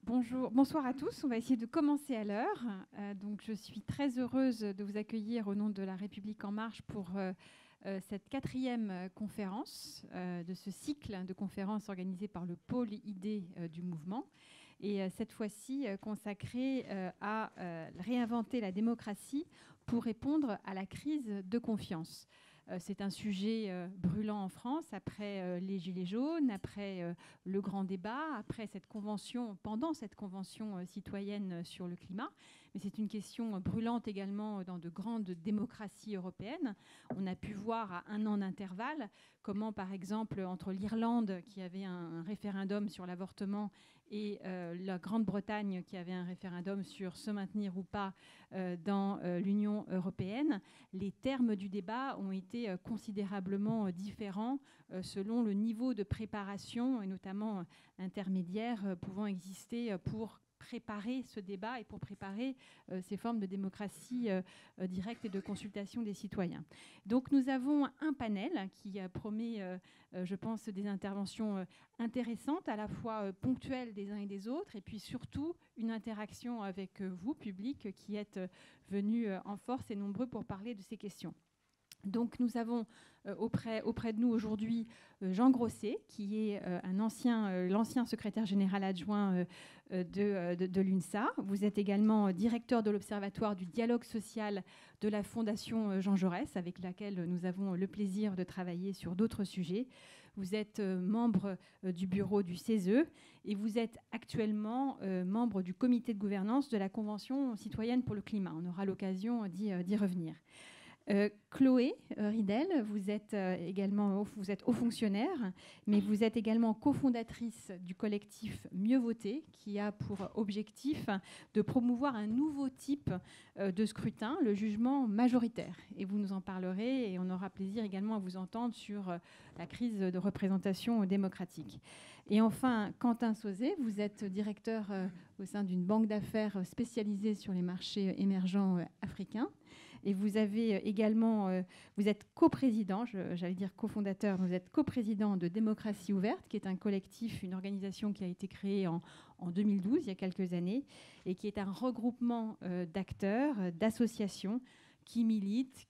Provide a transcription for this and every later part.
Bonsoir à tous. On va essayer de commencer à l'heure. Donc, je suis très heureuse de vous accueillir au nom de La République En Marche pour cette 4e conférence de ce cycle de conférences organisées par le pôle ID du mouvement. Et cette fois-ci consacrée à réinventer la démocratie pour répondre à la crise de confiance. C'est un sujet brûlant en France après les Gilets jaunes, après le grand débat, après pendant cette convention citoyenne sur le climat. Mais c'est une question brûlante également dans de grandes démocraties européennes. On a pu voir à 1 an d'intervalle comment, par exemple, entre l'Irlande, qui avait un référendum sur l'avortement, et la Grande-Bretagne, qui avait un référendum sur se maintenir ou pas dans l'Union européenne, les termes du débat ont été considérablement différents selon le niveau de préparation, et notamment intermédiaire, pouvant exister pour préparer ce débat et pour préparer ces formes de démocratie directe et de consultation des citoyens. Donc nous avons un panel qui promet, je pense, des interventions intéressantes, à la fois ponctuelles des uns et des autres, et puis surtout une interaction avec vous, public, qui êtes venus en force et nombreux pour parler de ces questions. Donc nous avons auprès de nous aujourd'hui Jean Grosset, qui est l'ancien secrétaire général adjoint de l'UNSA. Vous êtes également directeur de l'Observatoire du dialogue social de la Fondation Jean Jaurès, avec laquelle nous avons le plaisir de travailler sur d'autres sujets. Vous êtes membre du bureau du CESE et vous êtes actuellement membre du comité de gouvernance de la Convention citoyenne pour le climat. On aura l'occasion d'y revenir. Chloé Ridel, vous êtes haut fonctionnaire, mais vous êtes également cofondatrice du collectif Mieux Voter, qui a pour objectif de promouvoir un nouveau type de scrutin, le jugement majoritaire. Et vous nous en parlerez et on aura plaisir également à vous entendre sur la crise de représentation démocratique. Et enfin, Quentin Sauzet, vous êtes directeur au sein d'une banque d'affaires spécialisée sur les marchés émergents africains. Et vous avez également, vous êtes coprésident, j'allais dire cofondateur, vous êtes coprésident de Démocratie Ouverte, qui est un collectif, une organisation qui a été créée en 2012, il y a quelques années, et qui est un regroupement d'acteurs, d'associations qui militent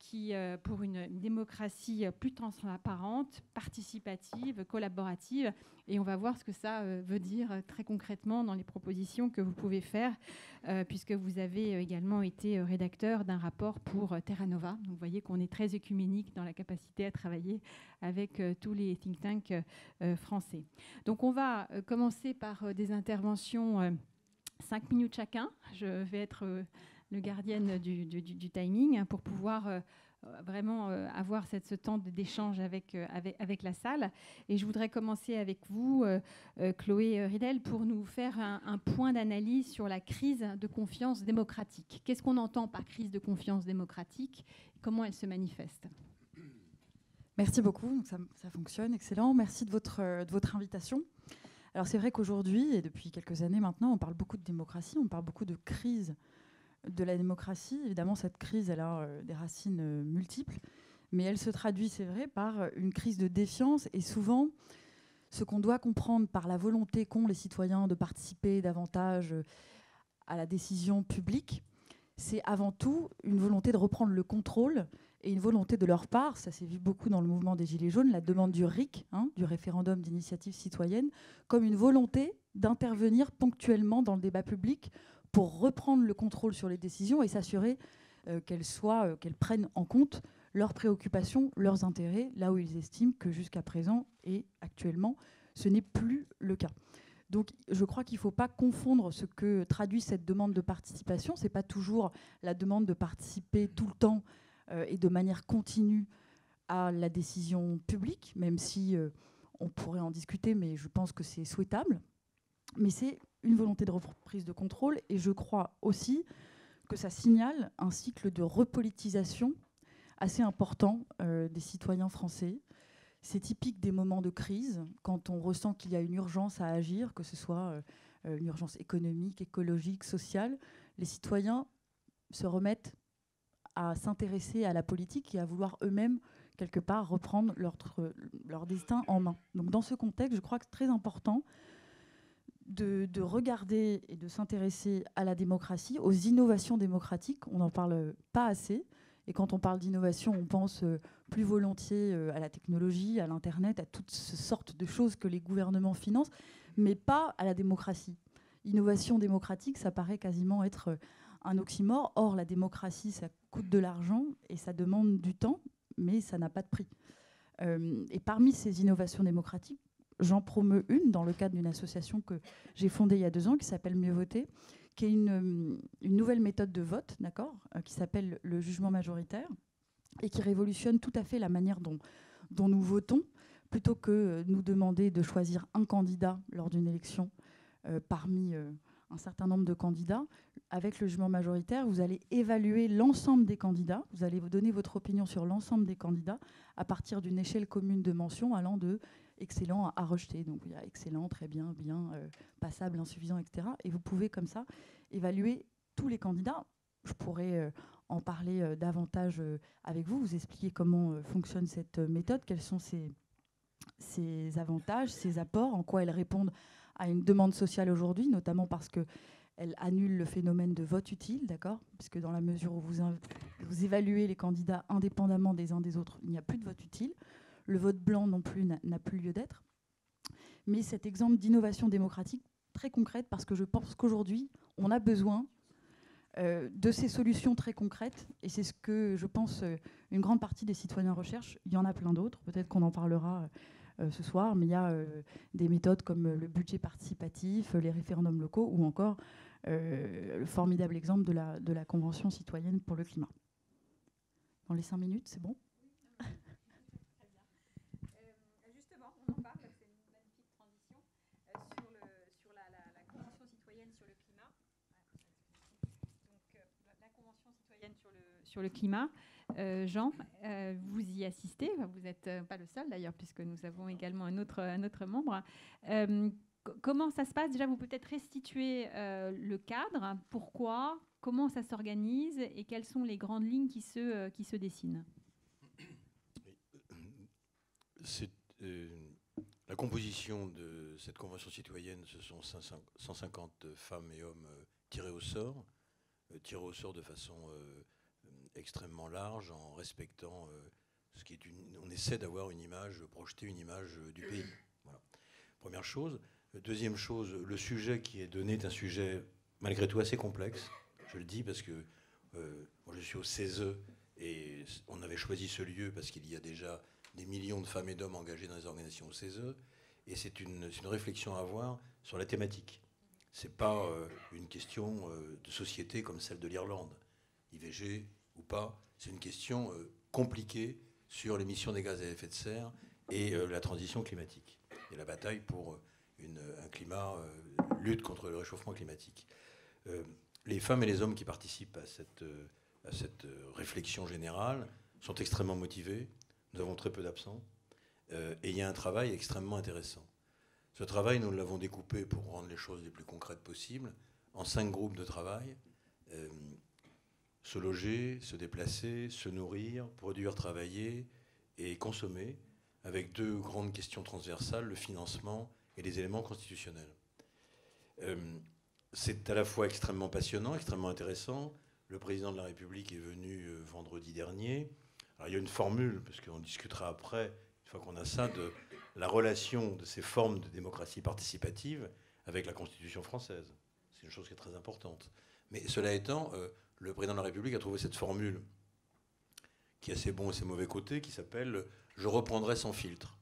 pour une démocratie plus transparente, participative, collaborative. Et on va voir ce que ça veut dire très concrètement dans les propositions que vous pouvez faire, puisque vous avez également été rédacteur d'un rapport pour Terra Nova. Donc vous voyez qu'on est très œcuménique dans la capacité à travailler avec tous les think tanks français. Donc on va commencer par des interventions 5 minutes chacun. Je vais être le gardienne du timing pour pouvoir vraiment avoir ce temps d'échange avec la salle. Et je voudrais commencer avec vous, Chloé Ridel, pour nous faire un point d'analyse sur la crise de confiance démocratique. Qu'est-ce qu'on entend par crise de confiance démocratique? Comment elle se manifeste? Merci beaucoup, donc ça fonctionne, excellent. Merci de votre invitation. Alors c'est vrai qu'aujourd'hui, et depuis quelques années maintenant, on parle beaucoup de démocratie, on parle beaucoup de crise de la démocratie. Évidemment, cette crise, elle a des racines multiples, mais elle se traduit, c'est vrai, par une crise de défiance. Et souvent, ce qu'on doit comprendre par la volonté qu'ont les citoyens de participer davantage à la décision publique, c'est avant tout une volonté de reprendre le contrôle et une volonté de leur part, ça s'est vu beaucoup dans le mouvement des Gilets jaunes, la demande du RIC, du référendum d'initiative citoyenne, comme une volonté d'intervenir ponctuellement dans le débat public pour reprendre le contrôle sur les décisions et s'assurer qu'elles prennent en compte leurs préoccupations, leurs intérêts, là où ils estiment que jusqu'à présent et actuellement, ce n'est plus le cas. Donc je crois qu'il ne faut pas confondre ce que traduit cette demande de participation. Ce n'est pas toujours la demande de participer tout le temps et de manière continue à la décision publique, même si on pourrait en discuter, mais je pense que c'est souhaitable. Mais c'est une volonté de reprise de contrôle et je crois aussi que ça signale un cycle de repolitisation assez important des citoyens français. C'est typique des moments de crise, quand on ressent qu'il y a une urgence à agir, que ce soit une urgence économique, écologique, sociale. Les citoyens se remettent à s'intéresser à la politique et à vouloir eux-mêmes, quelque part, reprendre leur destin en main. Donc dans ce contexte, je crois que c'est très important de regarder et de s'intéresser à la démocratie, aux innovations démocratiques. On n'en parle pas assez. Et quand on parle d'innovation, on pense plus volontiers à la technologie, à l'Internet, à toutes sortes de choses que les gouvernements financent, mais pas à la démocratie. Innovation démocratique, ça paraît quasiment être un oxymore. Or, la démocratie, ça coûte de l'argent et ça demande du temps, mais ça n'a pas de prix. Et parmi ces innovations démocratiques, j'en promeus une dans le cadre d'une association que j'ai fondée il y a 2 ans qui s'appelle Mieux voter, qui est une nouvelle méthode de vote, d'accord, qui s'appelle le jugement majoritaire et qui révolutionne tout à fait la manière dont nous votons. Plutôt que nous demander de choisir un candidat lors d'une élection parmi un certain nombre de candidats, avec le jugement majoritaire, vous allez évaluer l'ensemble des candidats, vous allez vous donner votre opinion sur l'ensemble des candidats à partir d'une échelle commune de mention allant de excellent à rejeter. Donc il y a excellent, très bien, bien, passable, insuffisant, etc. Et vous pouvez comme ça évaluer tous les candidats. Je pourrais en parler davantage avec vous, vous expliquer comment fonctionne cette méthode, quels sont ses avantages, ses apports, en quoi elles répondent à une demande sociale aujourd'hui, notamment parce qu'elle annule le phénomène de vote utile, d'accord ? Puisque dans la mesure où vous évaluez les candidats indépendamment des uns des autres, il n'y a plus de vote utile. Le vote blanc non plus n'a plus lieu d'être. Mais cet exemple d'innovation démocratique très concrète, parce que je pense qu'aujourd'hui, on a besoin de ces solutions très concrètes, et c'est ce que je pense une grande partie des citoyens recherchent. Il y en a plein d'autres, peut-être qu'on en parlera ce soir, mais il y a des méthodes comme le budget participatif, les référendums locaux, ou encore le formidable exemple de la Convention citoyenne pour le climat. Dans les 5 minutes, c'est bon ? Justement, on en parle, c'est une magnifique transition sur la Convention citoyenne sur le climat. Donc, la Convention citoyenne sur le climat. Jean, vous y assistez, vous n'êtes pas le seul d'ailleurs, puisque nous avons également un autre membre. Comment ça se passe ? Déjà, vous peut-être restituer le cadre, pourquoi, comment ça s'organise et quelles sont les grandes lignes qui se dessinent ? La composition de cette convention citoyenne, ce sont 150 femmes et hommes tirés au sort de façon extrêmement large, en respectant ce qui est on essaie d'avoir une image, projeter une image du pays. Voilà. Première chose. Deuxième chose, le sujet qui est donné est un sujet malgré tout assez complexe. Je le dis parce que moi je suis au CESE et on avait choisi ce lieu parce qu'il y a déjà des millions de femmes et d'hommes engagés dans les organisations au CESE, et c'est une réflexion à avoir sur la thématique. C'est pas une question de société comme celle de l'Irlande, IVG ou pas. C'est une question compliquée sur l'émission des gaz à effet de serre et la transition climatique et la bataille pour un climat, lutte contre le réchauffement climatique. Les femmes et les hommes qui participent à cette réflexion générale sont extrêmement motivés. Nous avons très peu d'absents et il y a un travail extrêmement intéressant. Ce travail, nous l'avons découpé pour rendre les choses les plus concrètes possibles en 5 groupes de travail. Se loger, se déplacer, se nourrir, produire, travailler et consommer, avec 2 grandes questions transversales, le financement et les éléments constitutionnels. C'est à la fois extrêmement passionnant, extrêmement intéressant. Le président de la République est venu vendredi dernier. Alors, il y a une formule, parce qu'on discutera après, une fois qu'on a ça, de la relation de ces formes de démocratie participative avec la Constitution française. C'est une chose qui est très importante. Mais cela étant, le président de la République a trouvé cette formule qui a ses bons et ses mauvais côtés, qui s'appelle « Je reprendrai sans filtre ».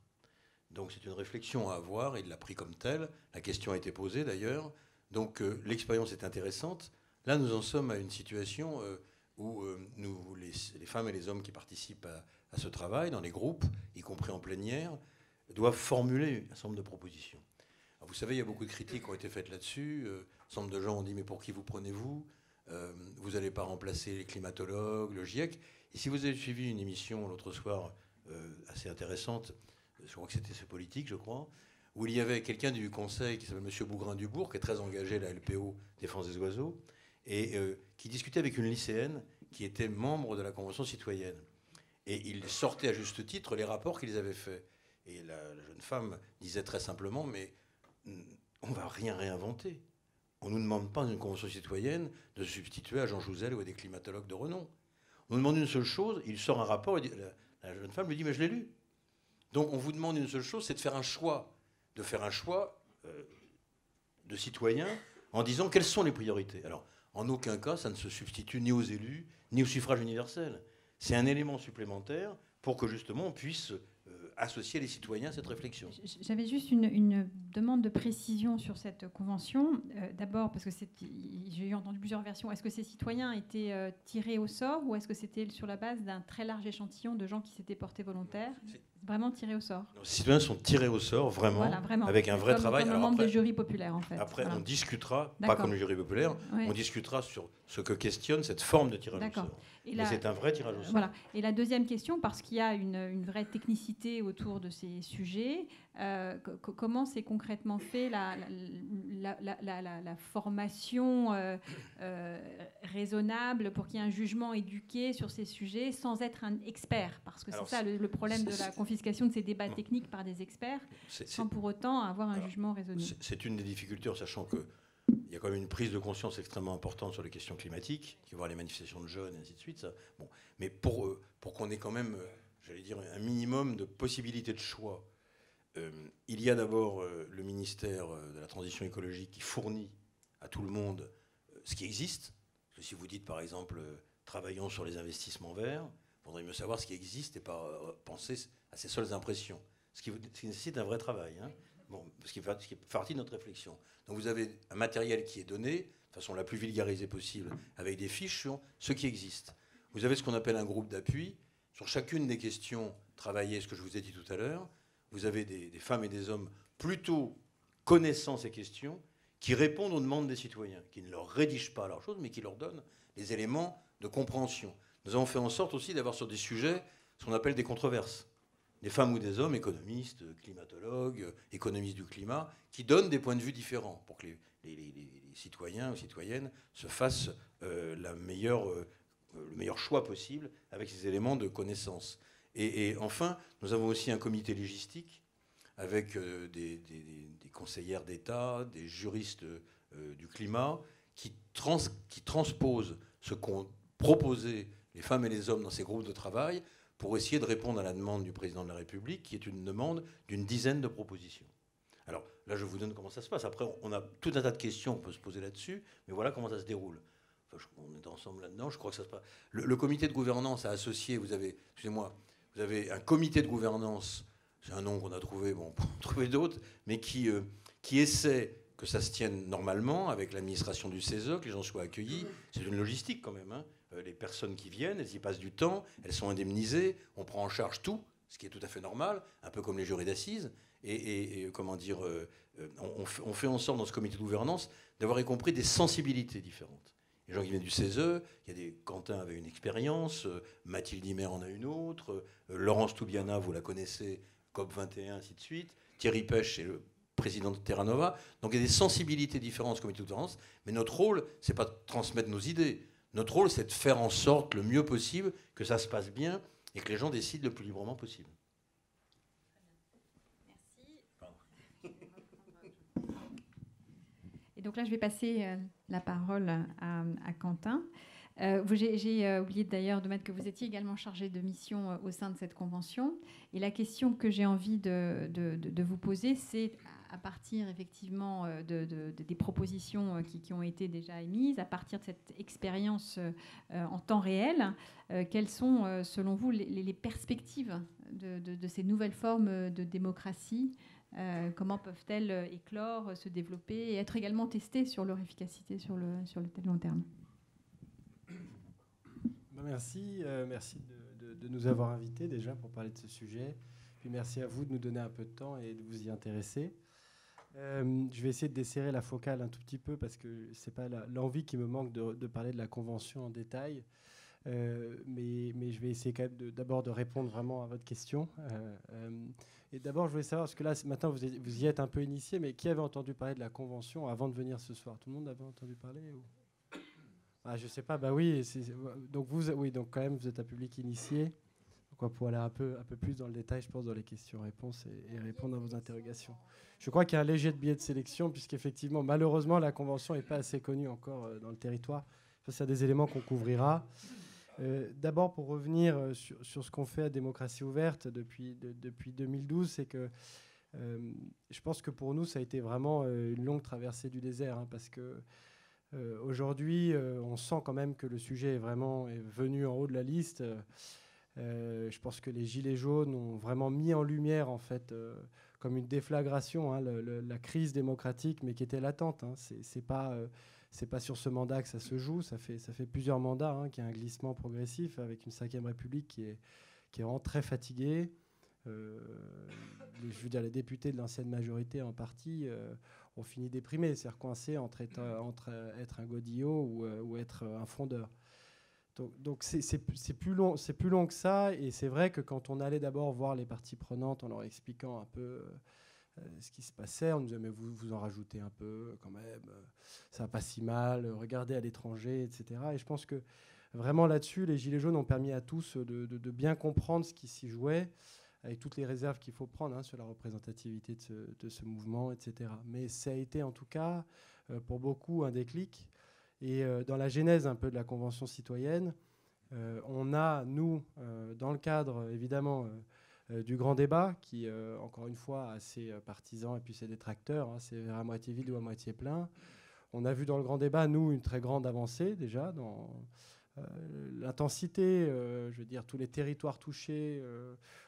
Donc c'est une réflexion à avoir, il l'a pris comme telle. La question a été posée d'ailleurs. Donc l'expérience est intéressante. Là, nous en sommes à une situation où les femmes et les hommes qui participent à ce travail, dans les groupes, y compris en plénière, doivent formuler un certain nombre de propositions. Alors, vous savez, il y a beaucoup de critiques qui ont été faites là-dessus. Un certain nombre de gens ont dit « Mais pour qui vous prenez-vous ? Vous n'allez pas remplacer les climatologues, le GIEC ?» Et si vous avez suivi une émission l'autre soir assez intéressante, je crois que c'était Ce Politique, je crois, où il y avait quelqu'un du conseil qui s'appelle M. Bougrain-Dubourg, qui est très engagé à la LPO, Défense des oiseaux, et qui discutait avec une lycéenne qui était membre de la Convention citoyenne. Et il sortait à juste titre les rapports qu'ils avaient faits. Et la jeune femme disait très simplement, mais on ne va rien réinventer. On ne nous demande pas dans une convention citoyenne de se substituer à Jean Jouzel ou à des climatologues de renom. On nous demande une seule chose, il sort un rapport, et la jeune femme lui dit « mais je l'ai lu ». Donc on vous demande une seule chose, c'est de faire un choix de citoyen en disant quelles sont les priorités. Alors, en aucun cas, ça ne se substitue ni aux élus, ni au suffrage universel. C'est un élément supplémentaire pour que justement on puisse associer les citoyens à cette réflexion. J'avais juste une demande de précision sur cette convention. D'abord, parce que j'ai entendu plusieurs versions. Est-ce que ces citoyens étaient tirés au sort ou est-ce que c'était sur la base d'un très large échantillon de gens qui s'étaient portés volontaires ? Vraiment tirés au sort. Les citoyens sont tirés au sort, vraiment, voilà, vraiment. Avec un vrai travail. Comme un membre de jury populaire, en fait. Après, voilà. On discutera, pas comme le jury populaire, on discutera sur ce que questionne cette forme de tirage au sort. Mais c'est un vrai tirage au sort. Voilà. Et la deuxième question, parce qu'il y a une vraie technicité autour de ces sujets, comment c'est concrètement fait la formation raisonnable pour qu'il y ait un jugement éduqué sur ces sujets sans être un expert? Parce que c'est ça le problème de la confiscation de ces débats techniques par des experts, sans pour autant avoir un jugement raisonné. C'est une des difficultés, en sachant qu'il y a quand même une prise de conscience extrêmement importante sur les questions climatiques, qui va voir les manifestations de jeunes, et ainsi de suite. Ça. Bon. Mais pour qu'on ait quand même, j'allais dire, un minimum de possibilités de choix, il y a d'abord le ministère de la Transition écologique qui fournit à tout le monde ce qui existe. Parce que si vous dites, par exemple, travaillons sur les investissements verts, il faudrait mieux savoir ce qui existe et pas penser à ses seules impressions. Ce qui nécessite un vrai travail. Hein. Bon, ce qui fait partie de notre réflexion. Donc vous avez un matériel qui est donné de façon la plus vulgarisée possible, avec des fiches sur ce qui existe. Vous avez ce qu'on appelle un groupe d'appui. Sur chacune des questions travaillées, ce que je vous ai dit tout à l'heure, vous avez des femmes et des hommes plutôt connaissant ces questions, qui répondent aux demandes des citoyens, qui ne leur rédigent pas leurs choses, mais qui leur donnent les éléments de compréhension. Nous avons fait en sorte aussi d'avoir sur des sujets ce qu'on appelle des controverses. Des femmes ou des hommes, économistes, climatologues, économistes du climat, qui donnent des points de vue différents pour que les citoyens ou citoyennes se fassent le meilleur choix possible avec ces éléments de connaissance. Et enfin, nous avons aussi un comité légistique avec des conseillères d'État, des juristes du climat, qui transposent ce qu'ont proposé les femmes et les hommes dans ces groupes de travail pour essayer de répondre à la demande du président de la République, qui est une demande d'une dizaine de propositions. Alors là, je vous donne comment ça se passe. Après, on a tout un tas de questions qu'on peut se poser là-dessus, mais voilà comment ça se déroule. Enfin, on est ensemble là-dedans, je crois que ça se passe. Le comité de gouvernance a associé, vous avez un comité de gouvernance, c'est un nom qu'on a trouvé, bon, on peut en trouver d'autres, mais qui essaie que ça se tienne normalement avec l'administration du CESE, que les gens soient accueillis. C'est une logistique quand même, hein. Les personnes qui viennent, elles y passent du temps, elles sont indemnisées, on prend en charge tout, ce qui est tout à fait normal, un peu comme les jurys d'assises. Et comment dire, on fait en sorte dans ce comité de gouvernance d'avoir y compris des sensibilités différentes. Les gens qui viennent du CESE, Quentin avait une expérience, Mathilde Himer en a une autre, Laurence Toubiana, vous la connaissez, COP21, ainsi de suite, Thierry Pêche est le président de Terra Nova. Donc il y a des sensibilités différentes au comité de gouvernance, mais notre rôle, c'est pas de transmettre nos idées. Notre rôle, c'est de faire en sorte le mieux possible que ça se passe bien et que les gens décident le plus librement possible. Merci. Et donc là, je vais passer la parole à Quentin. J'ai oublié d'ailleurs de mettre que vous étiez également chargé de mission au sein de cette convention. Et la question que j'ai envie de vous poser, c'est à partir effectivement des propositions qui ont été déjà émises, à partir de cette expérience en temps réel, quelles sont selon vous les perspectives de ces nouvelles formes de démocratie? Comment peuvent-elles éclore, se développer et être également testées sur leur efficacité sur le long terme? Merci de nous avoir invités déjà pour parler de ce sujet. Puis merci à vous de nous donner un peu de temps et de vous y intéresser. Je vais essayer de desserrer la focale un tout petit peu parce que c'est pas l'envie qui me manque de parler de la convention en détail. Mais je vais essayer quand même d'abord de répondre vraiment à votre question. Et d'abord, je voulais savoir, parce que là, maintenant, vous y êtes un peu initié, mais qui avait entendu parler de la convention avant de venir ce soir? Tout le monde avait entendu parler ou... Je sais pas, bah oui. Donc donc quand même, vous êtes un public initié. Donc on va pouvoir aller un peu plus dans le détail, je pense, dans les questions-réponses et répondre à vos interrogations. Je crois qu'il y a un léger biais de sélection, puisqu'effectivement, malheureusement, la Convention n'est pas assez connue encore dans le territoire. Ça, c'est des éléments qu'on couvrira. D'abord, pour revenir sur ce qu'on fait à Démocratie Ouverte depuis 2012, c'est que je pense que pour nous, ça a été vraiment une longue traversée du désert, hein, parce que aujourd'hui, on sent quand même que le sujet est venu en haut de la liste. Je pense que les Gilets jaunes ont vraiment mis en lumière, en fait, comme une déflagration, hein, la crise démocratique, mais qui était latente. Hein. C'est pas sur ce mandat que ça se joue. Ça fait plusieurs mandats, hein, qu'il y a un glissement progressif avec une 5e République qui est vraiment très fatiguée. Je veux dire, les députés de l'ancienne majorité en partie ont fini déprimés, c'est-à-dire coincés entre être un godillot ou être un frondeur. Donc c'est plus long que ça, et c'est vrai que quand on allait d'abord voir les parties prenantes en leur expliquant un peu ce qui se passait, on nous disait mais vous en rajoutez un peu quand même, ça va pas si mal, regardez à l'étranger, etc. Et je pense que vraiment là-dessus, les Gilets jaunes ont permis à tous de bien comprendre ce qui s'y jouait, avec toutes les réserves qu'il faut prendre, hein, sur la représentativité de ce mouvement, etc. Mais ça a été en tout cas pour beaucoup un déclic. Et dans la genèse un peu de la Convention citoyenne, on a, nous, dans le cadre évidemment du grand débat, qui encore une fois assez partisan et puis c'est détracteur, hein, c'est à moitié vide ou à moitié plein. On a vu dans le grand débat, nous, une très grande avancée déjà dans l'intensité, je veux dire, tous les territoires touchés,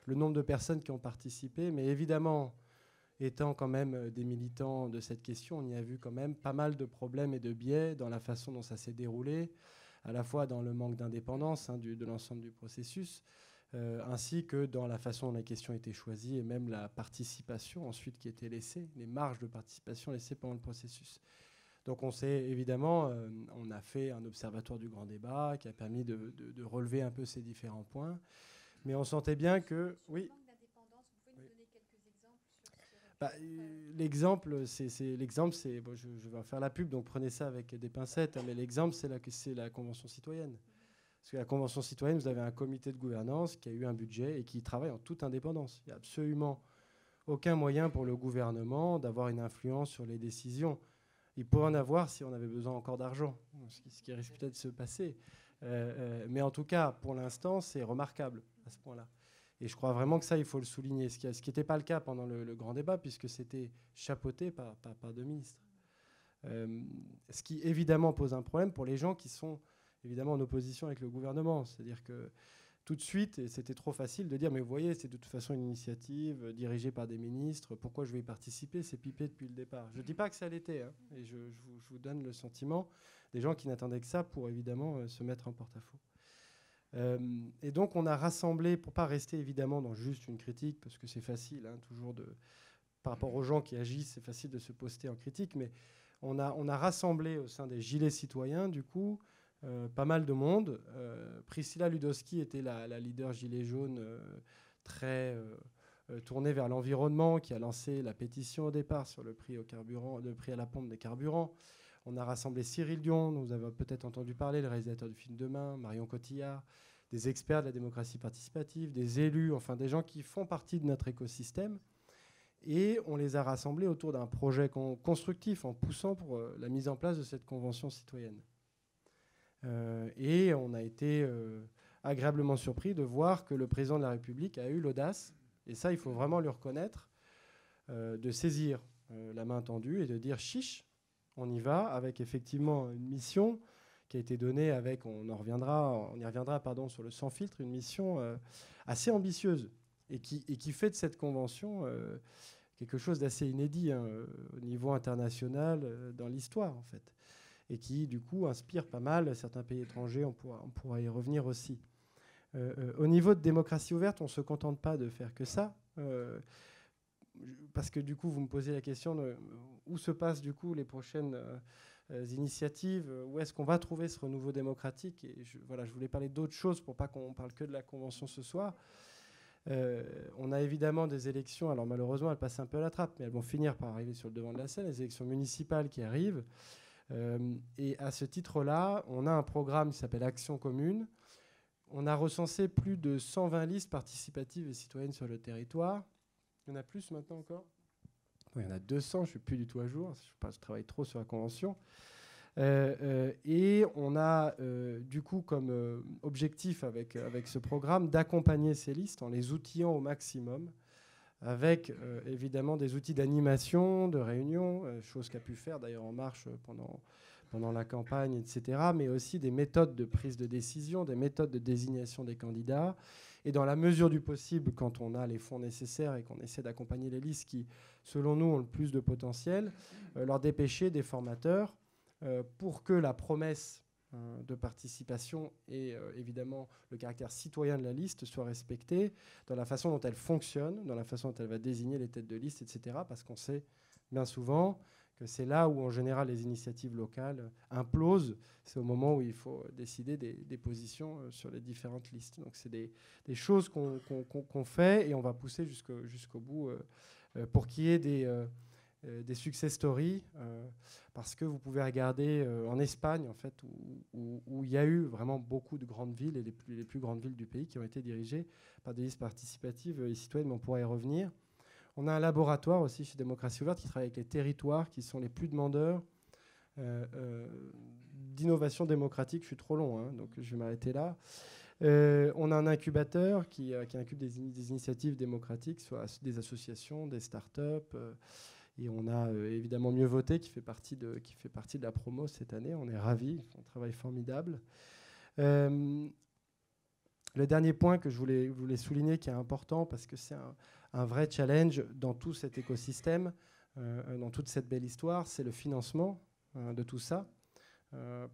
le nombre de personnes qui ont participé, mais évidemment, étant quand même des militants de cette question, on y a vu quand même pas mal de problèmes et de biais dans la façon dont ça s'est déroulé, à la fois dans le manque d'indépendance, hein, de l'ensemble du processus, ainsi que dans la façon dont les questions étaient choisies et même la participation ensuite qui était laissée, les marges de participation laissées pendant le processus. Donc on s'est évidemment, on a fait un observatoire du grand débat qui a permis de relever un peu ces différents points, mais on sentait bien que... Oui. L'exemple, c'est bon, je vais en faire la pub, donc prenez ça avec des pincettes, hein, mais l'exemple, c'est la Convention citoyenne. Parce que la Convention citoyenne, vous avez un comité de gouvernance qui a eu un budget et qui travaille en toute indépendance. Il n'y a absolument aucun moyen pour le gouvernement d'avoir une influence sur les décisions. Il pourrait en avoir si on avait besoin encore d'argent, ce qui risque peut-être de se passer. Mais en tout cas, pour l'instant, c'est remarquable à ce point-là. Et je crois vraiment que ça, il faut le souligner, ce qui n'était pas le cas pendant le grand débat, puisque c'était chapeauté par deux ministres. Ce qui, évidemment, pose un problème pour les gens qui sont, évidemment, en opposition avec le gouvernement. C'est-à-dire que tout de suite, et c'était trop facile de dire, mais vous voyez, c'est de toute façon une initiative dirigée par des ministres, pourquoi je vais y participer? C'est pipé depuis le départ. Je ne dis pas que ça l'était, hein, et je vous donne le sentiment des gens qui n'attendaient que ça pour, évidemment, se mettre en porte-à-faux. Et donc on a rassemblé, pour ne pas rester évidemment dans juste une critique, parce que c'est facile, hein, toujours par rapport aux gens qui agissent, c'est facile de se poster en critique, mais on a rassemblé au sein des Gilets citoyens, du coup, pas mal de monde. Priscilla Ludowski était la leader Gilet jaune très tournée vers l'environnement, qui a lancé la pétition au départ sur le prix au carburant, le prix à la pompe des carburants. On a rassemblé Cyril Dion, dont vous avez peut-être entendu parler, le réalisateur du film Demain, Marion Cotillard, des experts de la démocratie participative, des élus, enfin des gens qui font partie de notre écosystème. Et on les a rassemblés autour d'un projet constructif en poussant pour la mise en place de cette convention citoyenne. Et on a été agréablement surpris de voir que le président de la République a eu l'audace, et ça il faut vraiment lui reconnaître, de saisir la main tendue et de dire chiche, on y va, avec effectivement une mission qui a été donnée avec, on y reviendra sur le sans filtre, une mission assez ambitieuse et qui fait de cette convention quelque chose d'assez inédit, hein, au niveau international dans l'histoire en fait, et qui du coup inspire pas mal certains pays étrangers, on pourra y revenir aussi. Au niveau de démocratie ouverte, on ne se contente pas de faire que ça, parce que du coup vous me posez la question de où se passent du coup les prochaines initiatives, où est-ce qu'on va trouver ce renouveau démocratique, et je voulais parler d'autres choses pour pas qu'on parle que de la Convention ce soir. On a évidemment des élections, alors malheureusement elles passent un peu à la trappe, mais elles vont finir par arriver sur le devant de la scène, les élections municipales qui arrivent, et à ce titre-là, on a un programme qui s'appelle Action commune, On a recensé plus de 120 listes participatives et citoyennes sur le territoire. Il y en a plus maintenant encore ? Il y en a 200, je ne suis plus du tout à jour, je travaille trop sur la convention. Et on a du coup comme objectif avec ce programme d'accompagner ces listes en les outillant au maximum, avec évidemment des outils d'animation, de réunion, chose qu'a pu faire d'ailleurs En Marche pendant la campagne, etc., mais aussi des méthodes de prise de décision, des méthodes de désignation des candidats. Et dans la mesure du possible, quand on a les fonds nécessaires et qu'on essaie d'accompagner les listes qui, selon nous, ont le plus de potentiel, leur dépêcher des formateurs pour que la promesse de participation et évidemment le caractère citoyen de la liste soit respectée dans la façon dont elle fonctionne, dans la façon dont elle va désigner les têtes de liste, etc. Parce qu'on sait bien souvent que c'est là où, en général, les initiatives locales implosent. C'est au moment où il faut décider des positions sur les différentes listes. Donc, c'est des choses qu'on fait et on va pousser jusqu'au bout pour qu'il y ait des success stories. Parce que vous pouvez regarder en Espagne, en fait, où il y a eu vraiment beaucoup de grandes villes et les plus grandes villes du pays qui ont été dirigées par des listes participatives et citoyennes, mais on pourra y revenir. On a un laboratoire aussi chez Démocratie Ouverte qui travaille avec les territoires qui sont les plus demandeurs d'innovation démocratique. Je suis trop long, hein, donc je vais m'arrêter là. On a un incubateur qui incube des initiatives démocratiques, soit des associations, des startups. Et on a évidemment Mieux Voter qui fait partie de la promo cette année. On est ravis, c'est un travail formidable. Le dernier point que je voulais souligner qui est important parce que c'est un vrai challenge dans tout cet écosystème, dans toute cette belle histoire, c'est le financement de tout ça.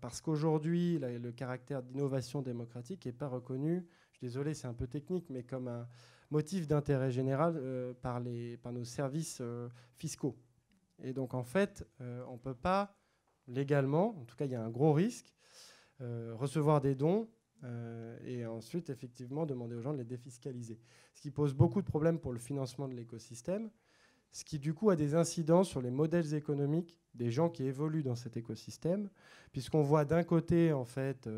Parce qu'aujourd'hui, le caractère d'innovation démocratique n'est pas reconnu, je suis désolé, c'est un peu technique, mais comme un motif d'intérêt général par nos services fiscaux. Et donc, en fait, on ne peut pas légalement, en tout cas, il y a un gros risque, recevoir des dons et ensuite, effectivement, demander aux gens de les défiscaliser. Ce qui pose beaucoup de problèmes pour le financement de l'écosystème, ce qui, du coup, a des incidences sur les modèles économiques des gens qui évoluent dans cet écosystème, puisqu'on voit d'un côté, en fait,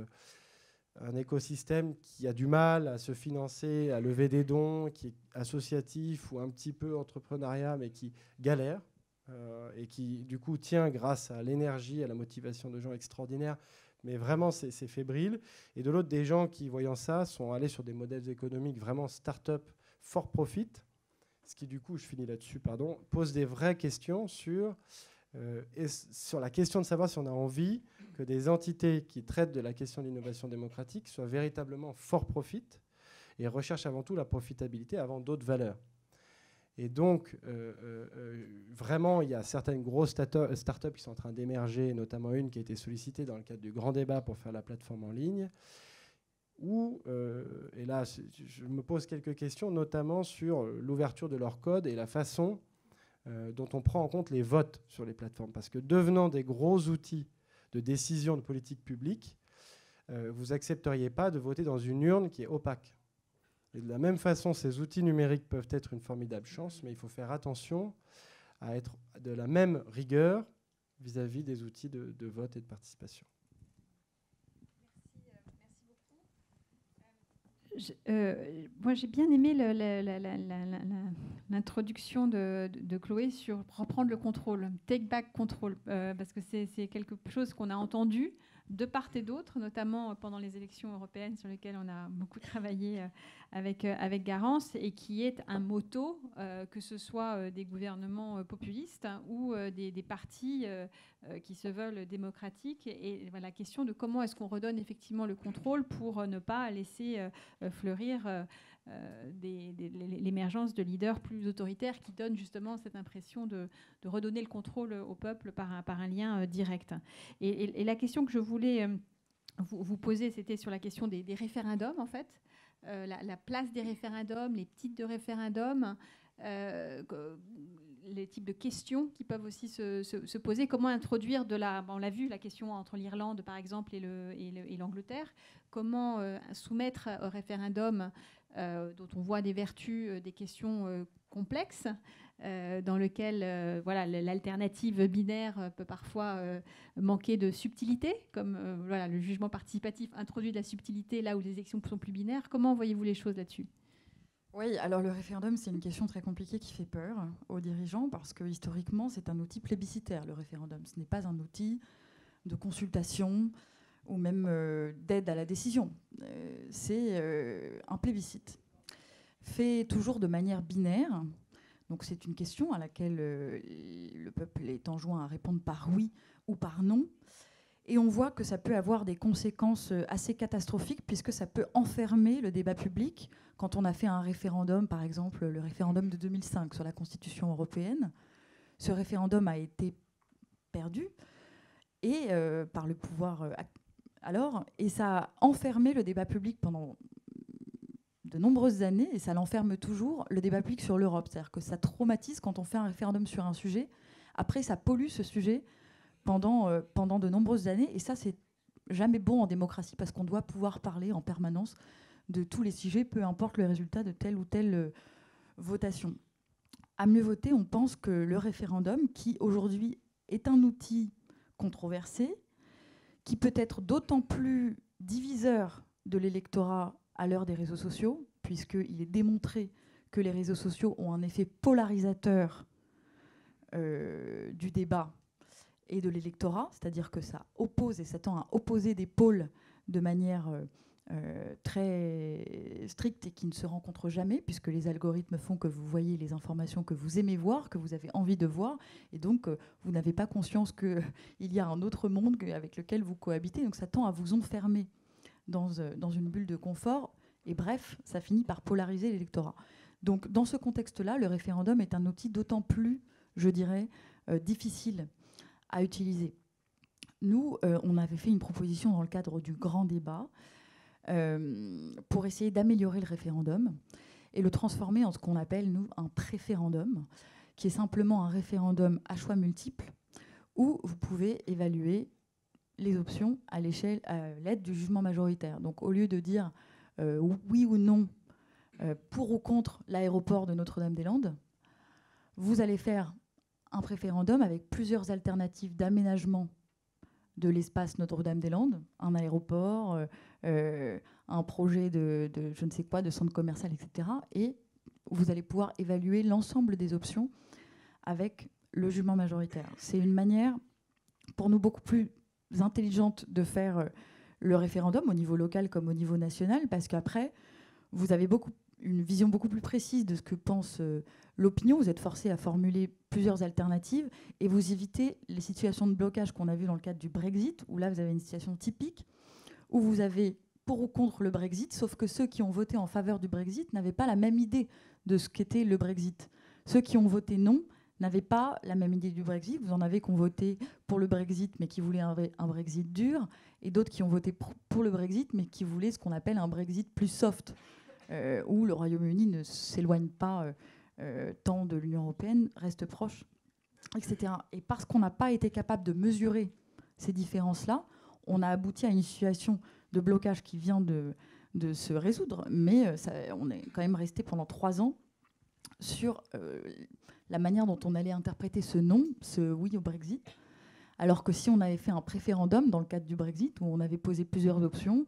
un écosystème qui a du mal à se financer, à lever des dons, qui est associatif ou un petit peu entrepreneuriat, mais qui galère et qui, du coup, tient grâce à l'énergie, à la motivation de gens extraordinaires. Mais vraiment, c'est fébrile. Et de l'autre, des gens qui, voyant ça, sont allés sur des modèles économiques vraiment start-up, for profit, ce qui, du coup, je finis là-dessus, pardon, pose des vraies questions sur la question de savoir si on a envie que des entités qui traitent de la question de l'innovation démocratique soient véritablement for profit et recherchent avant tout la profitabilité avant d'autres valeurs. Et donc, vraiment, il y a certaines grosses startups qui sont en train d'émerger, notamment une qui a été sollicitée dans le cadre du grand débat pour faire la plateforme en ligne, où, et là, je me pose quelques questions, notamment sur l'ouverture de leur code et la façon dont on prend en compte les votes sur les plateformes. Parce que devenant des gros outils de décision de politique publique, vous n'accepteriez pas de voter dans une urne qui est opaque. Et de la même façon, ces outils numériques peuvent être une formidable chance, mais il faut faire attention à être de la même rigueur vis-à-vis des outils de vote et de participation. Moi, j'ai bien aimé l'introduction de Chloé sur reprendre le contrôle, take back control, parce que c'est quelque chose qu'on a entendu de part et d'autre, notamment pendant les élections européennes sur lesquelles on a beaucoup travaillé avec Garance, et qui est un motto, que ce soit des gouvernements populistes ou des partis qui se veulent démocratiques. Et la question de comment est-ce qu'on redonne effectivement le contrôle pour ne pas laisser fleurir l'émergence de leaders plus autoritaires qui donnent justement cette impression de redonner le contrôle au peuple par un lien direct. Et la question que je voulais vous poser, c'était sur la question des référendums, en fait. La place des référendums, les types de référendums, les types de questions qui peuvent aussi se poser. Comment introduire on l'a vu, la question entre l'Irlande, par exemple, et l'Angleterre. Comment soumettre au référendum, dont on voit des vertus, des questions complexes, dans lequel voilà, l'alternative binaire peut parfois manquer de subtilité, comme voilà, le jugement participatif introduit de la subtilité là où les élections sont plus binaires. Comment voyez-vous les choses là-dessus ? Oui, alors le référendum, c'est une question très compliquée qui fait peur aux dirigeants parce que historiquement, c'est un outil plébiscitaire, le référendum. Ce n'est pas un outil de consultation ou même d'aide à la décision. C'est un plébiscite, fait toujours de manière binaire. Donc c'est une question à laquelle le peuple est enjoint à répondre par oui ou par non. Et on voit que ça peut avoir des conséquences assez catastrophiques puisque ça peut enfermer le débat public. Quand on a fait un référendum, par exemple le référendum de 2005 sur la Constitution européenne, ce référendum a été perdu et, par le pouvoir et ça a enfermé le débat public pendant de nombreuses années, et ça l'enferme toujours, le débat public sur l'Europe. C'est-à-dire que ça traumatise quand on fait un référendum sur un sujet. Après, ça pollue ce sujet pendant de nombreuses années. Et ça, c'est jamais bon en démocratie parce qu'on doit pouvoir parler en permanence de tous les sujets, peu importe le résultat de telle ou telle votation. À mieux voter, on pense que le référendum, qui aujourd'hui est un outil controversé, qui peut être d'autant plus diviseur de l'électorat à l'heure des réseaux sociaux, puisqu'il est démontré que les réseaux sociaux ont un effet polarisateur du débat et de l'électorat, c'est-à-dire que ça oppose et ça tend à opposer des pôles de manière très stricte et qui ne se rencontrent jamais, puisque les algorithmes font que vous voyez les informations que vous aimez voir, que vous avez envie de voir, et donc vous n'avez pas conscience qu'il y a un autre monde avec lequel vous cohabitez, donc ça tend à vous enfermer dans une bulle de confort, et bref, ça finit par polariser l'électorat. Donc dans ce contexte-là, le référendum est un outil d'autant plus, je dirais, difficile à utiliser. Nous, on avait fait une proposition dans le cadre du grand débat pour essayer d'améliorer le référendum et le transformer en ce qu'on appelle, nous, un préférendum, qui est simplement un référendum à choix multiples où vous pouvez évaluer les options à l'aide du jugement majoritaire. Donc au lieu de dire oui ou non pour ou contre l'aéroport de Notre-Dame-des-Landes, vous allez faire un préférendum avec plusieurs alternatives d'aménagement de l'espace Notre-Dame-des-Landes, un aéroport, un projet de je ne sais quoi, de centre commercial, etc. Et vous allez pouvoir évaluer l'ensemble des options avec le jugement majoritaire. C'est une manière, pour nous, beaucoup plus intelligente de faire le référendum au niveau local comme au niveau national, parce qu'après, vous avez une vision beaucoup plus précise de ce que pense l'opinion. Vous êtes forcé à formuler plusieurs alternatives et vous évitez les situations de blocage qu'on a vues dans le cadre du Brexit, où là, vous avez une situation typique où vous avez pour ou contre le Brexit, sauf que ceux qui ont voté en faveur du Brexit n'avaient pas la même idée de ce qu'était le Brexit. Ceux qui ont voté non n'avaient pas la même idée du Brexit. Vous en avez qui ont voté pour le Brexit, mais qui voulaient un Brexit dur, et d'autres qui ont voté pour le Brexit, mais qui voulaient ce qu'on appelle un Brexit plus soft, où le Royaume-Uni ne s'éloigne pas tant de l'Union européenne, reste proche, etc. Et parce qu'on n'a pas été capable de mesurer ces différences-là, on a abouti à une situation de blocage qui vient de se résoudre, mais on est quand même resté pendant 3 ans sur la manière dont on allait interpréter ce non, ce oui au Brexit, alors que si on avait fait un préférendum dans le cadre du Brexit, où on avait posé plusieurs options,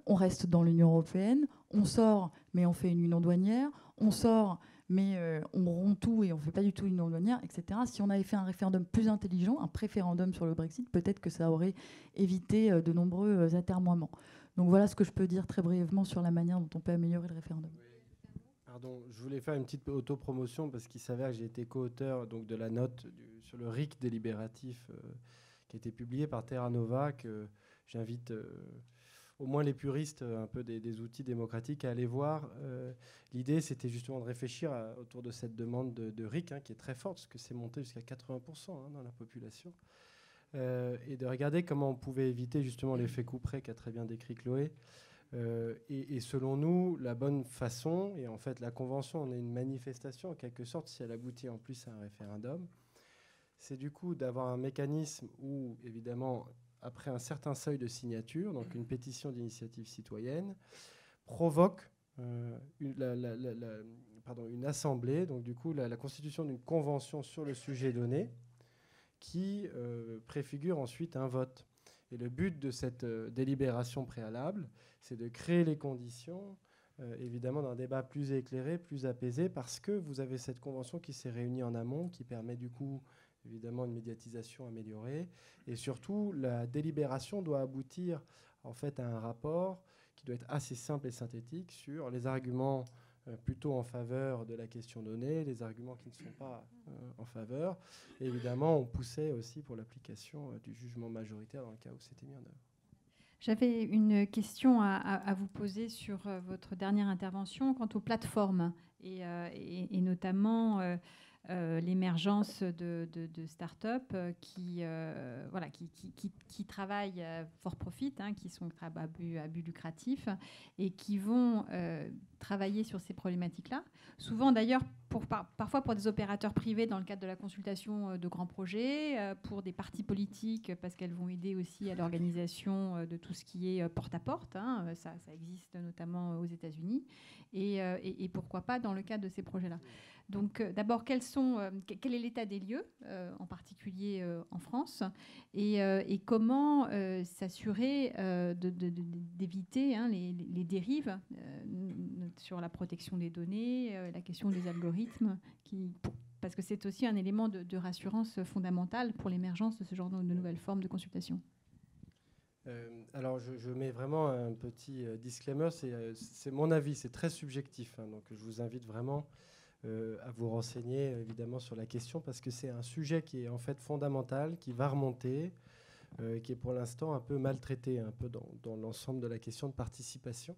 on reste dans l'Union européenne, on sort, mais on fait une union douanière, on sort, mais on rompt tout et on ne fait pas du tout une union douanière, etc. Si on avait fait un référendum plus intelligent, un préférendum sur le Brexit, peut-être que ça aurait évité de nombreux atermoiements. Donc voilà ce que je peux dire très brièvement sur la manière dont on peut améliorer le référendum. Pardon, je voulais faire une petite autopromotion parce qu'il s'avère que j'ai été co-auteur donc, de la note sur le RIC délibératif qui a été publié par Terra Nova, que j'invite au moins les puristes un peu des outils démocratiques à aller voir. L'idée, c'était justement de réfléchir autour de cette demande de RIC, qui est très forte, parce que c'est monté jusqu'à 80% dans la population, et de regarder comment on pouvait éviter justement l'effet couperet qu'a très bien décrit Chloé. Et selon nous, la bonne façon, et en fait la convention, on est une manifestation en quelque sorte, si elle aboutit en plus à un référendum, c'est du coup d'avoir un mécanisme où, évidemment, après un certain seuil de signature, donc une pétition d'initiative citoyenne, une assemblée, donc du coup la constitution d'une convention sur le sujet donné, qui préfigure ensuite un vote. Et le but de cette délibération préalable, c'est de créer les conditions, évidemment, d'un débat plus éclairé, plus apaisé, parce que vous avez cette convention qui s'est réunie en amont, qui permet du coup, évidemment, une médiatisation améliorée. Et surtout, la délibération doit aboutir en fait à un rapport qui doit être assez simple et synthétique sur les arguments plutôt en faveur de la question donnée, les arguments qui ne sont pas en faveur. Et évidemment, on poussait aussi pour l'application du jugement majoritaire dans le cas où c'était mis en œuvre. J'avais une question à vous poser sur votre dernière intervention quant aux plateformes et notamment l'émergence de start-up qui travaillent for profit, qui sont à but lucratif et qui vont travailler sur ces problématiques-là. Souvent d'ailleurs, parfois pour des opérateurs privés dans le cadre de la consultation de grands projets, pour des partis politiques parce qu'elles vont aider aussi à l'organisation de tout ce qui est porte-à-porte. Ça existe notamment aux États-Unis. Et pourquoi pas dans le cadre de ces projets-là. Donc d'abord, quel est l'état des lieux, en particulier en France, et comment s'assurer d'éviter les dérives sur la protection des données, la question des algorithmes, parce que c'est aussi un élément de rassurance fondamentale pour l'émergence de ce genre de nouvelles formes de consultation. Alors, je mets vraiment un petit disclaimer, c'est mon avis, c'est très subjectif, donc je vous invite vraiment à vous renseigner évidemment sur la question, parce que c'est un sujet qui est en fait fondamental, qui va remonter, qui est pour l'instant un peu maltraité, un peu dans l'ensemble de la question de participation.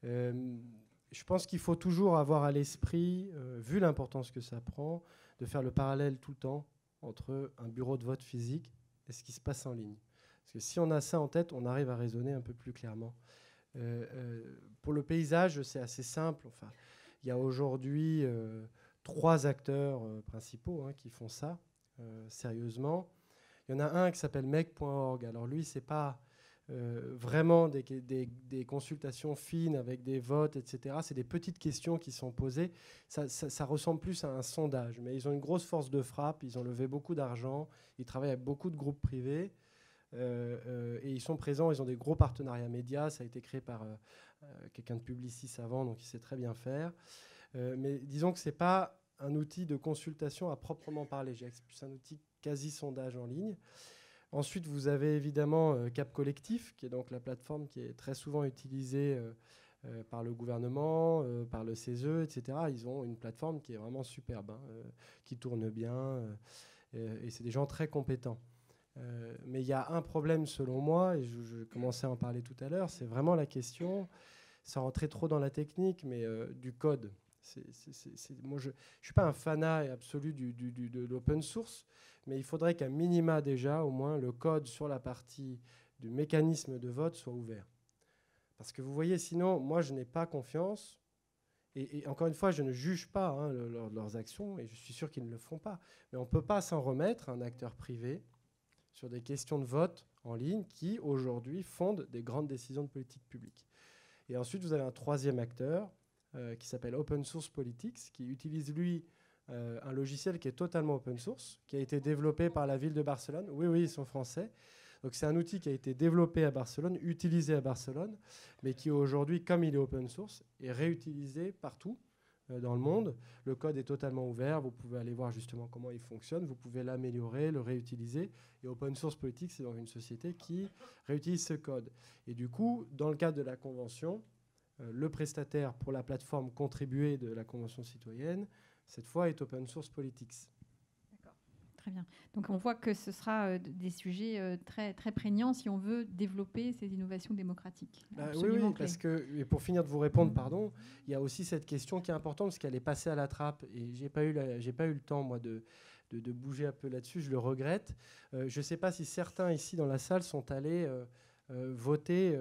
Je pense qu'il faut toujours avoir à l'esprit, vu l'importance que ça prend, de faire le parallèle tout le temps entre un bureau de vote physique et ce qui se passe en ligne. Parce que si on a ça en tête, on arrive à raisonner un peu plus clairement. Pour le paysage, c'est assez simple. Enfin, il y a aujourd'hui 3 acteurs principaux qui font ça sérieusement. Il y en a un qui s'appelle Make.org. Alors lui, c'est pas vraiment des consultations fines avec des votes, etc. C'est des petites questions qui sont posées. Ça ressemble plus à un sondage. Mais ils ont une grosse force de frappe. Ils ont levé beaucoup d'argent. Ils travaillent avec beaucoup de groupes privés. Et ils sont présents, ils ont des gros partenariats médias, ça a été créé par quelqu'un de Publicis avant, donc il sait très bien faire. Mais disons que ce n'est pas un outil de consultation à proprement parler, c'est plus un outil quasi-sondage en ligne. Ensuite, vous avez évidemment Cap Collectif, qui est donc la plateforme qui est très souvent utilisée par le gouvernement, par le CESE, etc. Ils ont une plateforme qui est vraiment superbe, qui tourne bien, et c'est des gens très compétents. Mais il y a un problème selon moi, et je commençais à en parler tout à l'heure, c'est vraiment la question, sans rentrer trop dans la technique, mais du code. Moi, je ne suis pas un fanat absolu de l'open source, mais il faudrait qu'à minima déjà, au moins, le code sur la partie du mécanisme de vote soit ouvert. Parce que vous voyez, sinon, moi, je n'ai pas confiance. Et encore une fois, je ne juge pas leurs actions, et je suis sûr qu'ils ne le font pas. Mais on ne peut pas s'en remettre à un acteur privé sur des questions de vote en ligne qui, aujourd'hui, fondent des grandes décisions de politique publique. Et ensuite, vous avez un troisième acteur qui s'appelle Open Source Politics, qui utilise, lui, un logiciel qui est totalement open source, qui a été développé par la ville de Barcelone. Oui, ils sont français. Donc, c'est un outil qui a été développé à Barcelone, utilisé à Barcelone, mais qui, aujourd'hui, comme il est open source, est réutilisé partout dans le monde. Le code est totalement ouvert. Vous pouvez aller voir justement comment il fonctionne. Vous pouvez l'améliorer, le réutiliser. Et Open Source Politics, c'est donc une société qui réutilise ce code. Et du coup, dans le cadre de la convention, le prestataire pour la plateforme contribuée de la Convention citoyenne, cette fois, est Open Source Politics. D'accord, très bien. Donc on voit que ce sera des sujets très, très prégnants si on veut développer ces innovations démocratiques. Oui, parce que, et pour finir de vous répondre, pardon, il y a aussi cette question qui est importante, parce qu'elle est passée à la trappe, et j'ai pas eu le temps, moi, de bouger un peu là-dessus, je le regrette. Je ne sais pas si certains ici dans la salle sont allés voter,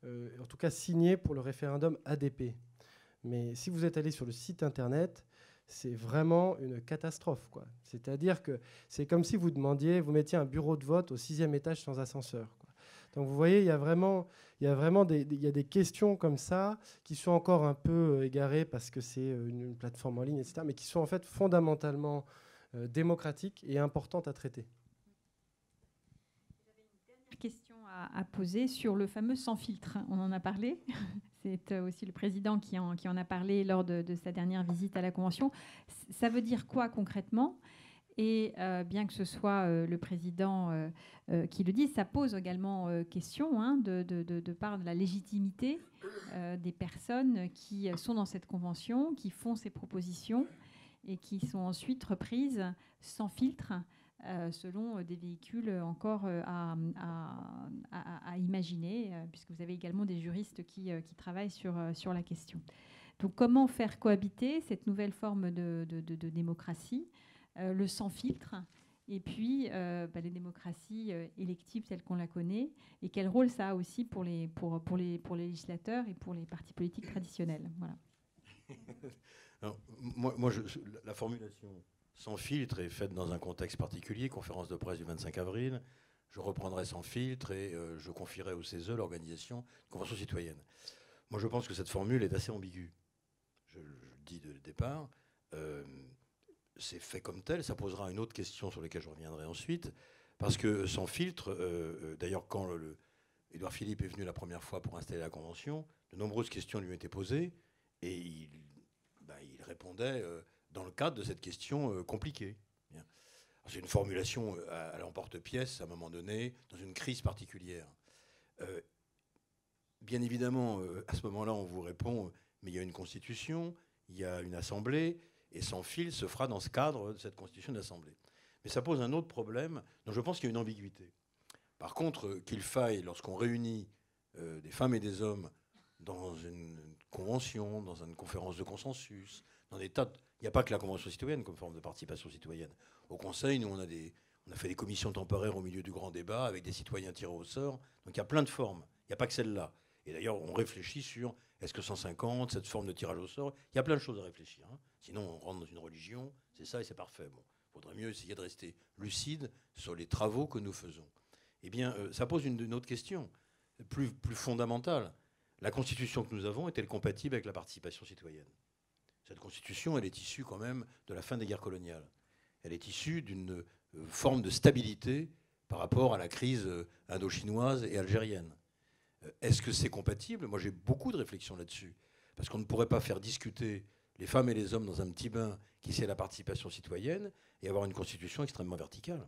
en tout cas signer pour le référendum ADP. Mais si vous êtes allé sur le site internet, c'est vraiment une catastrophe, quoi. C'est-à-dire que c'est comme si vous mettiez un bureau de vote au 6e étage sans ascenseur, quoi. Donc vous voyez, il y a vraiment des questions comme ça qui sont encore un peu égarées parce que c'est une plateforme en ligne, etc., mais qui sont en fait fondamentalement démocratiques et importantes à traiter. Question à poser sur le fameux sans filtre. On en a parlé. C'est aussi le président qui en a parlé lors de sa dernière visite à la Convention. Ça veut dire quoi concrètement ? Et bien que ce soit le président qui le dise, ça pose également question de par de la légitimité des personnes qui sont dans cette convention, qui font ces propositions et qui sont ensuite reprises sans filtre selon des véhicules encore à imaginer, puisque vous avez également des juristes qui travaillent sur la question. Donc comment faire cohabiter cette nouvelle forme de démocratie, le sans filtre, et puis les démocraties électives telles qu'on la connaît, et quel rôle ça a aussi pour les législateurs et pour les partis politiques traditionnels. Voilà. Alors, la formulation sans filtre est faite dans un contexte particulier, conférence de presse du 25 avril. Je reprendrai sans filtre et je confierai au CESE l'organisation de convention citoyenne. Moi, je pense que cette formule est assez ambiguë. Je le dis dès le départ. C'est fait comme tel. Ça posera une autre question sur laquelle je reviendrai ensuite. Parce que sans filtre, d'ailleurs, quand Édouard Philippe est venu la première fois pour installer la convention, de nombreuses questions lui ont été posées et il répondait dans le cadre de cette question compliquée. C'est une formulation à l'emporte-pièce, à un moment donné, dans une crise particulière. Bien évidemment, à ce moment-là, on vous répond, mais il y a une constitution, il y a une assemblée, et sans fil se fera dans ce cadre de cette constitution d'assemblée. Mais ça pose un autre problème, dont je pense qu'il y a une ambiguïté. Par contre, qu'il faille, lorsqu'on réunit des femmes et des hommes dans une convention, dans une conférence de consensus, dans des tas il n'y a pas que la convention citoyenne comme forme de participation citoyenne. Au Conseil, nous, on a fait des commissions temporaires au milieu du grand débat avec des citoyens tirés au sort. Donc il y a plein de formes. Il n'y a pas que celle-là. Et d'ailleurs, on réfléchit sur est-ce que 150, cette forme de tirage au sort, il y a plein de choses à réfléchir. Sinon, on rentre dans une religion, c'est ça et c'est parfait. Bon, il faudrait mieux essayer de rester lucide sur les travaux que nous faisons. Eh bien, ça pose une autre question, plus fondamentale. La Constitution que nous avons est-elle compatible avec la participation citoyenne ? Cette Constitution, elle est issue quand même de la fin des guerres coloniales. Elle est issue d'une forme de stabilité par rapport à la crise indo-chinoise et algérienne. Est-ce que c'est compatible ? Moi, j'ai beaucoup de réflexions là-dessus. Parce qu'on ne pourrait pas faire discuter les femmes et les hommes dans un petit bain qui c'est la participation citoyenne et avoir une Constitution extrêmement verticale.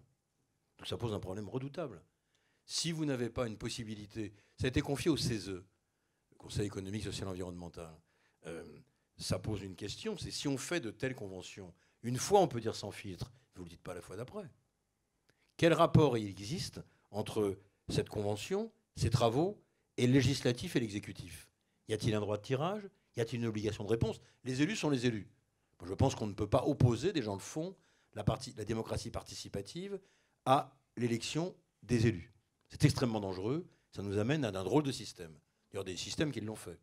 Donc ça pose un problème redoutable. Si vous n'avez pas une possibilité... Ça a été confié au CESE, le Conseil économique, social et environnemental. Ça pose une question, c'est si on fait de telles conventions, une fois on peut dire sans filtre, vous ne le dites pas la fois d'après. Quel rapport il existe entre cette convention, ces travaux, et le législatif et l'exécutif ? Y a-t-il un droit de tirage ? Y a-t-il une obligation de réponse ? Les élus sont les élus. Moi, je pense qu'on ne peut pas opposer, des gens le font, la démocratie participative à l'élection des élus. C'est extrêmement dangereux, ça nous amène à un drôle de système. D'ailleurs, des systèmes qui l'ont fait.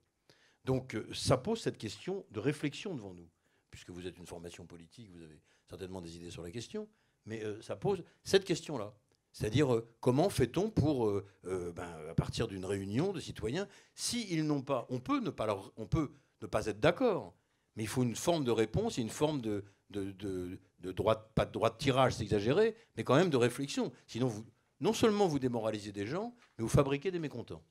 Donc ça pose cette question de réflexion devant nous, puisque vous êtes une formation politique, vous avez certainement des idées sur la question, mais ça pose cette question-là. C'est-à-dire comment fait-on pour, à partir d'une réunion de citoyens, s'ils n'ont pas, on peut ne pas être d'accord, mais il faut une forme de réponse et une forme de droit, pas de droit de tirage, c'est exagéré, mais quand même de réflexion. Sinon, non seulement vous démoralisez des gens, mais vous fabriquez des mécontents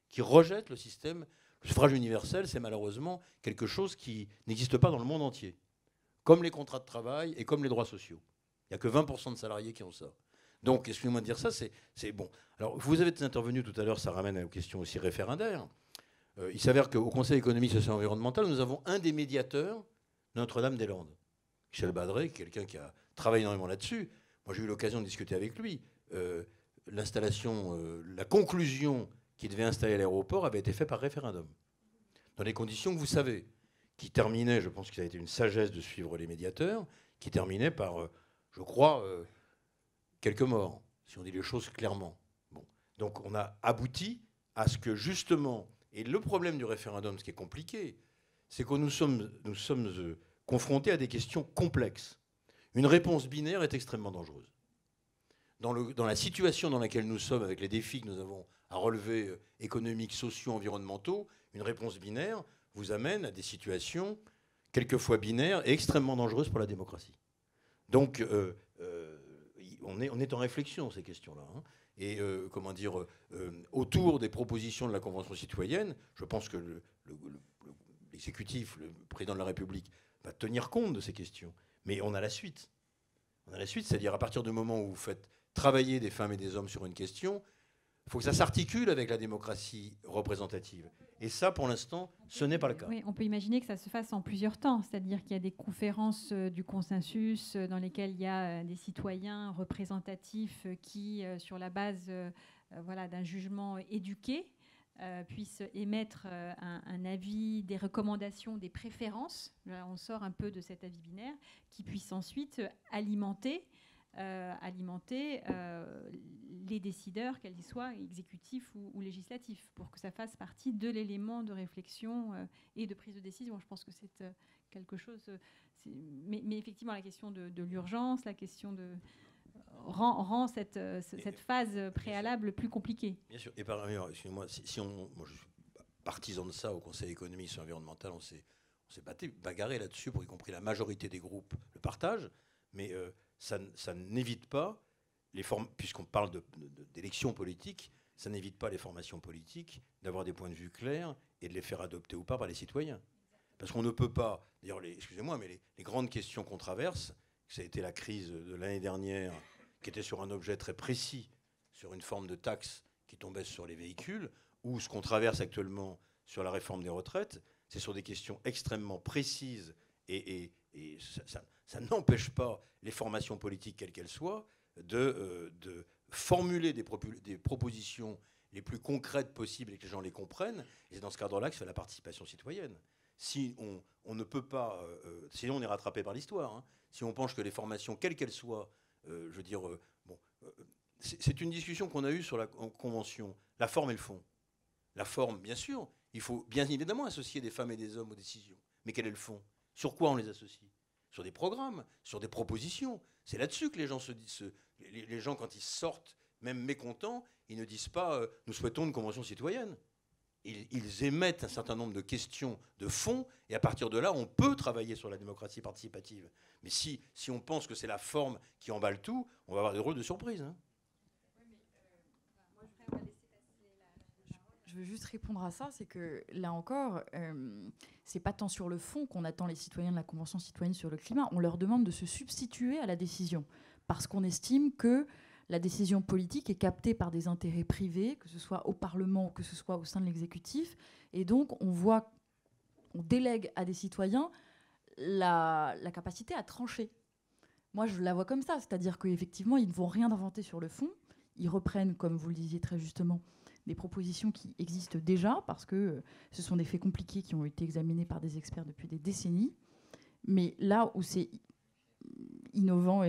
qui rejettent le système. Le suffrage universel, c'est malheureusement quelque chose qui n'existe pas dans le monde entier. Comme les contrats de travail et comme les droits sociaux. Il n'y a que 20% de salariés qui ont ça. Donc, excusez-moi de dire ça, c'est bon. Alors, vous avez intervenu tout à l'heure, ça ramène à une question aussi référendaire. Il s'avère qu'au Conseil économique, social et environnemental, nous avons un des médiateurs de Notre-Dame-des-Landes. Michel Badré, quelqu'un qui a travaillé énormément là-dessus. Moi, j'ai eu l'occasion de discuter avec lui. L'installation, la conclusion qui devait installer l'aéroport avait été fait par référendum. Dans les conditions que vous savez, qui terminaient, je pense que ça a été une sagesse de suivre les médiateurs, qui terminaient par, je crois, quelques morts, si on dit les choses clairement. Bon. Donc on a abouti à ce que justement, et le problème du référendum, ce qui est compliqué, c'est que nous sommes confrontés à des questions complexes. Une réponse binaire est extrêmement dangereuse. dans la situation dans laquelle nous sommes, avec les défis que nous avons à relever, économiques, sociaux, environnementaux, une réponse binaire vous amène à des situations quelquefois binaires et extrêmement dangereuses pour la démocratie. Donc, on est en réflexion, ces questions-là. Hein. Et comment dire, autour des propositions de la Convention citoyenne, je pense que l'exécutif, le président de la République, va tenir compte de ces questions. Mais on a la suite. On a la suite, c'est-à-dire à partir du moment où vous faites travailler des femmes et des hommes sur une question, il faut que ça s'articule avec la démocratie représentative. Et ça, pour l'instant, ce n'est pas le cas. Oui, on peut imaginer que ça se fasse en plusieurs temps, c'est-à-dire qu'il y a des conférences du consensus dans lesquelles il y a des citoyens représentatifs qui, sur la base voilà, d'un jugement éduqué, puissent émettre un avis, des recommandations, des préférences. Là, on sort un peu de cet avis binaire, qui puisse ensuite alimenter les décideurs, qu'ils soient exécutifs ou législatifs, pour que ça fasse partie de l'élément de réflexion et de prise de décision. Je pense que c'est quelque chose... Mais effectivement, la question de l'urgence, la question de... rend cette phase préalable plus compliquée. Bien sûr. Et par ailleurs, excusez-moi, moi je suis partisan de ça au Conseil économique et environnemental, on s'est bagarré là-dessus pour y compris la majorité des groupes le partagent, mais ça n'évite pas, puisqu'on parle d'élections politiques, ça n'évite pas les formations politiques d'avoir des points de vue clairs et de les faire adopter ou pas par les citoyens. Parce qu'on ne peut pas, d'ailleurs, excusez-moi, mais les grandes questions qu'on traverse, ça a été la crise de l'année dernière, qui était sur un objet très précis, sur une forme de taxe qui tombait sur les véhicules, ou ce qu'on traverse actuellement sur la réforme des retraites, c'est sur des questions extrêmement précises et ça n'empêche pas les formations politiques, quelles qu'elles soient, de formuler des propositions les plus concrètes possibles et que les gens les comprennent. Et c'est dans ce cadre-là que se fait la participation citoyenne. Si on ne peut pas... sinon, on est rattrapé par l'histoire. Hein. Si on pense que les formations, quelles qu'elles soient, je veux dire... c'est une discussion qu'on a eue sur la Convention. La forme et le fond. La forme, bien sûr, il faut bien évidemment associer des femmes et des hommes aux décisions. Mais quel est le fond? Sur quoi on les associe? Sur des programmes, sur des propositions. C'est là-dessus que les gens les gens, quand ils sortent, même mécontents, ils ne disent pas « nous souhaitons une convention citoyenne ». Ils émettent un certain nombre de questions de fond, et à partir de là, on peut travailler sur la démocratie participative. Mais si on pense que c'est la forme qui emballe tout, on va avoir des rôles de surprise. Hein. Je veux juste répondre à ça, c'est que là encore, c'est pas tant sur le fond qu'on attend les citoyens de la Convention citoyenne sur le climat. On leur demande de se substituer à la décision, parce qu'on estime que la décision politique est captée par des intérêts privés, que ce soit au Parlement ou que ce soit au sein de l'exécutif. Et donc, on délègue à des citoyens la capacité à trancher. Moi, je la vois comme ça, c'est-à-dire qu'effectivement, ils ne vont rien inventer sur le fond. Ils reprennent, comme vous le disiez très justement, des propositions qui existent déjà, parce que ce sont des faits compliqués qui ont été examinés par des experts depuis des décennies. Mais là où c'est innovant,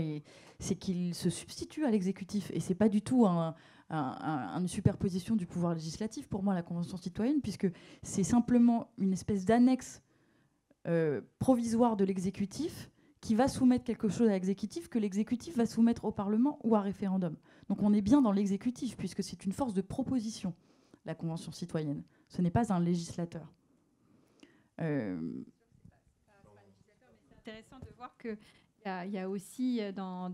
c'est qu'il se substitue à l'exécutif. Et ce n'est pas du tout une superposition du pouvoir législatif, pour moi, la Convention citoyenne, puisque c'est simplement une espèce d'annexe provisoire de l'exécutif qui va soumettre quelque chose à l'exécutif que l'exécutif va soumettre au Parlement ou à référendum. Donc on est bien dans l'exécutif, puisque c'est une force de proposition, la Convention citoyenne. Ce n'est pas un législateur. C'est intéressant de voir qu'il y a aussi dans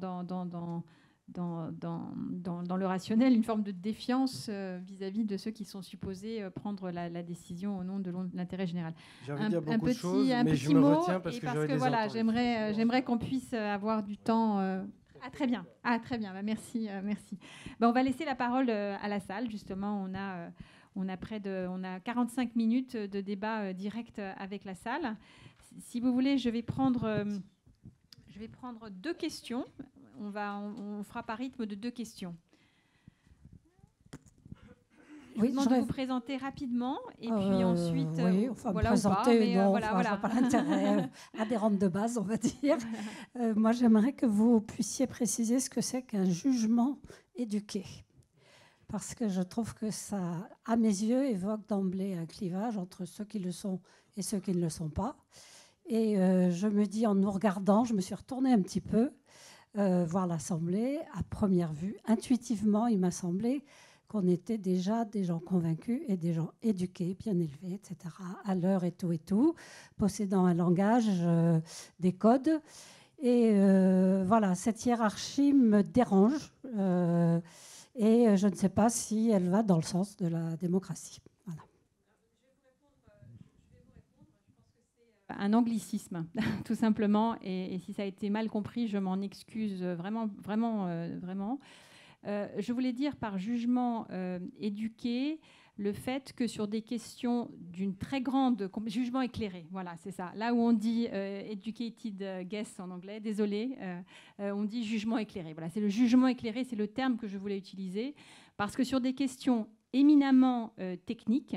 le rationnel une forme de défiance vis-à-vis de ceux qui sont supposés prendre la décision au nom de l'intérêt général. J'ai envie de dire beaucoup de choses, mais je me retiens parce que voilà, j'aimerais qu'on puisse avoir du temps. Très bien. Bah, merci. On va laisser la parole à la salle. Justement, on a 45 minutes de débat direct avec la salle. Si vous voulez, je vais prendre 2 questions. On fera par rythme de 2 questions. Je vous demande de vous présenter rapidement et puis ensuite... Oui, enfin me présenter, non, je vois pas l'intérêt. Adhérente de base, on va dire. Moi, j'aimerais que vous puissiez préciser ce que c'est qu'un jugement éduqué. Parce que je trouve que ça, à mes yeux, évoque d'emblée un clivage entre ceux qui le sont et ceux qui ne le sont pas. Et je me dis, en nous regardant, je me suis retournée un petit peu. voir l'Assemblée. À première vue, intuitivement, il m'a semblé qu'on était déjà des gens convaincus et des gens éduqués, bien élevés, etc., à l'heure et tout, possédant un langage, des codes. Et voilà, cette hiérarchie me dérange et je ne sais pas si elle va dans le sens de la démocratie. Voilà. Un anglicisme, tout simplement. Et si ça a été mal compris, je m'en excuse vraiment. Je voulais dire par jugement éduqué le fait que sur des questions d'une très grande... Jugement éclairé, voilà, c'est ça. Là où on dit educated guess en anglais, désolé, on dit jugement éclairé. Voilà, c'est le jugement éclairé, c'est le terme que je voulais utiliser. Parce que sur des questions éminemment techniques,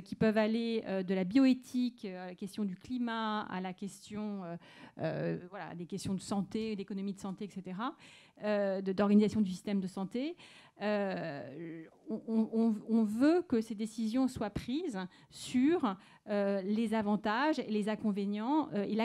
qui peuvent aller de la bioéthique à la question du climat, à la question voilà, des questions de santé, d'économie de santé, etc., d'organisation du système de santé. On veut que ces décisions soient prises sur les avantages et les inconvénients et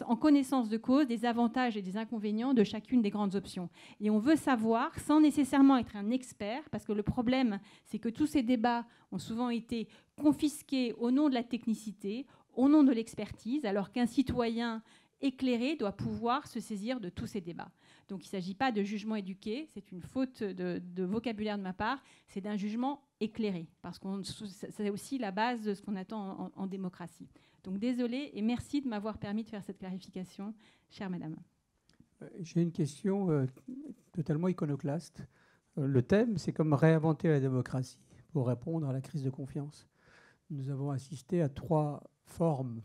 en connaissance de cause des avantages et des inconvénients de chacune des grandes options. Et on veut savoir, sans nécessairement être un expert, parce que le problème, c'est que tous ces débats ont souvent été confisqués au nom de la technicité, au nom de l'expertise, alors qu'un citoyen éclairé doit pouvoir se saisir de tous ces débats. Donc il ne s'agit pas de jugement éduqué, c'est une faute de vocabulaire de ma part, c'est d'un jugement éclairé, parce que c'est aussi la base de ce qu'on attend en démocratie. Donc désolée et merci de m'avoir permis de faire cette clarification, chère madame. J'ai une question totalement iconoclaste. Le thème, c'est comme réinventer la démocratie pour répondre à la crise de confiance. Nous avons assisté à 3 formes,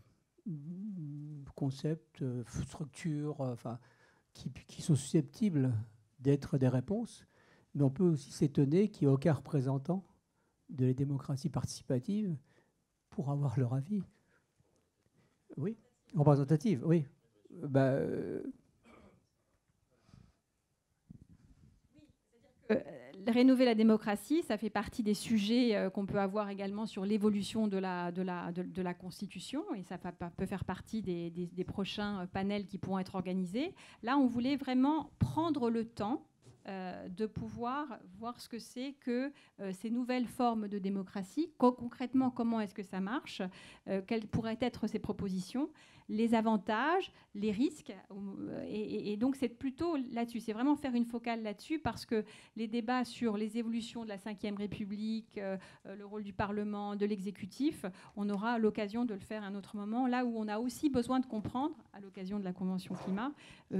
concepts, structures, enfin, qui sont susceptibles d'être des réponses, mais on peut aussi s'étonner qu'il n'y ait aucun représentant de la démocratie participative pour avoir leur avis. Oui, représentative, oui. Rénover la démocratie, ça fait partie des sujets qu'on peut avoir également sur l'évolution de la Constitution, et ça peut faire partie des prochains panels qui pourront être organisés. Là, on voulait vraiment prendre le temps de pouvoir voir ce que c'est que ces nouvelles formes de démocratie, concrètement, comment est-ce que ça marche, quelles pourraient être ces propositions, les avantages, les risques. Et donc, c'est plutôt là-dessus. C'est vraiment faire une focale là-dessus parce que les débats sur les évolutions de la Ve République, le rôle du Parlement, de l'exécutif, on aura l'occasion de le faire à un autre moment, là où on a aussi besoin de comprendre, à l'occasion de la Convention climat,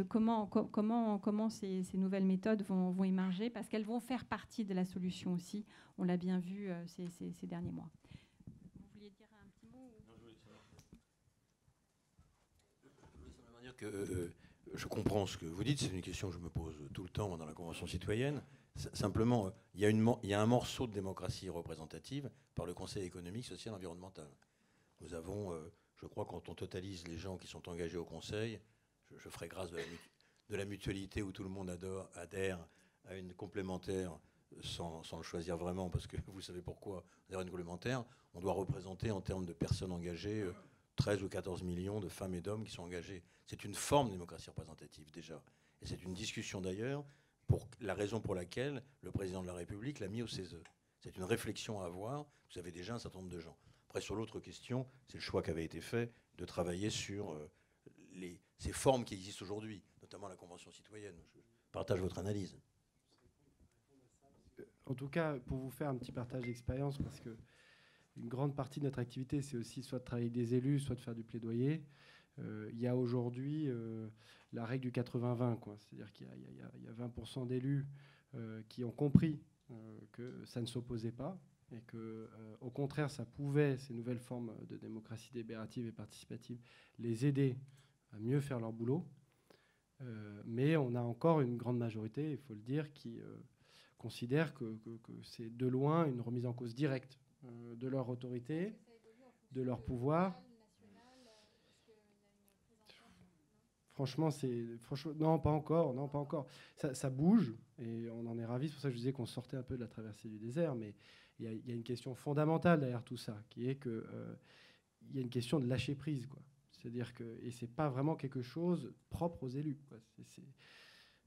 comment ces nouvelles méthodes vont émerger, parce qu'elles vont faire partie de la solution aussi. On l'a bien vu ces derniers mois. Vous vouliez dire un petit mot je comprends ce que vous dites, c'est une question que je me pose tout le temps dans la Convention citoyenne. Simplement, il y a un morceau de démocratie représentative par le Conseil économique, social et environnemental. Nous avons, je crois, quand on totalise les gens qui sont engagés au Conseil, je ferai grâce de la mutualité où tout le monde adhère à une complémentaire sans le choisir vraiment, parce que vous savez pourquoi, adhère à une complémentaire, on doit représenter en termes de personnes engagées 13 ou 14 millions de femmes et d'hommes qui sont engagés. C'est une forme de démocratie représentative déjà. Et c'est une discussion d'ailleurs pour la raison pour laquelle le président de la République l'a mis au CESE. C'est une réflexion à avoir. Vous avez déjà un certain nombre de gens. Après, sur l'autre question, c'est le choix qui avait été fait de travailler sur ces formes qui existent aujourd'hui, notamment la Convention citoyenne. Je partage votre analyse. En tout cas, pour vous faire un petit partage d'expérience, parce que une grande partie de notre activité, c'est aussi soit de travailler avec des élus, soit de faire du plaidoyer. Il y a aujourd'hui la règle du 80-20, quoi. C'est-à-dire qu'il y a 20% d'élus qui ont compris que ça ne s'opposait pas et que, au contraire, ça pouvait, ces nouvelles formes de démocratie délibérative et participative, les aider à mieux faire leur boulot. Mais on a encore une grande majorité, il faut le dire, qui considère que c'est de loin une remise en cause directe de leur autorité, de leur pouvoir. Franchement, non, pas encore. Ça bouge et on en est ravis. C'est pour ça que je disais qu'on sortait un peu de la traversée du désert, mais il y a une question fondamentale derrière tout ça, qui est que il y a une question de lâcher prise, quoi. C'est-à-dire que, et c'est pas vraiment quelque chose propre aux élus, quoi.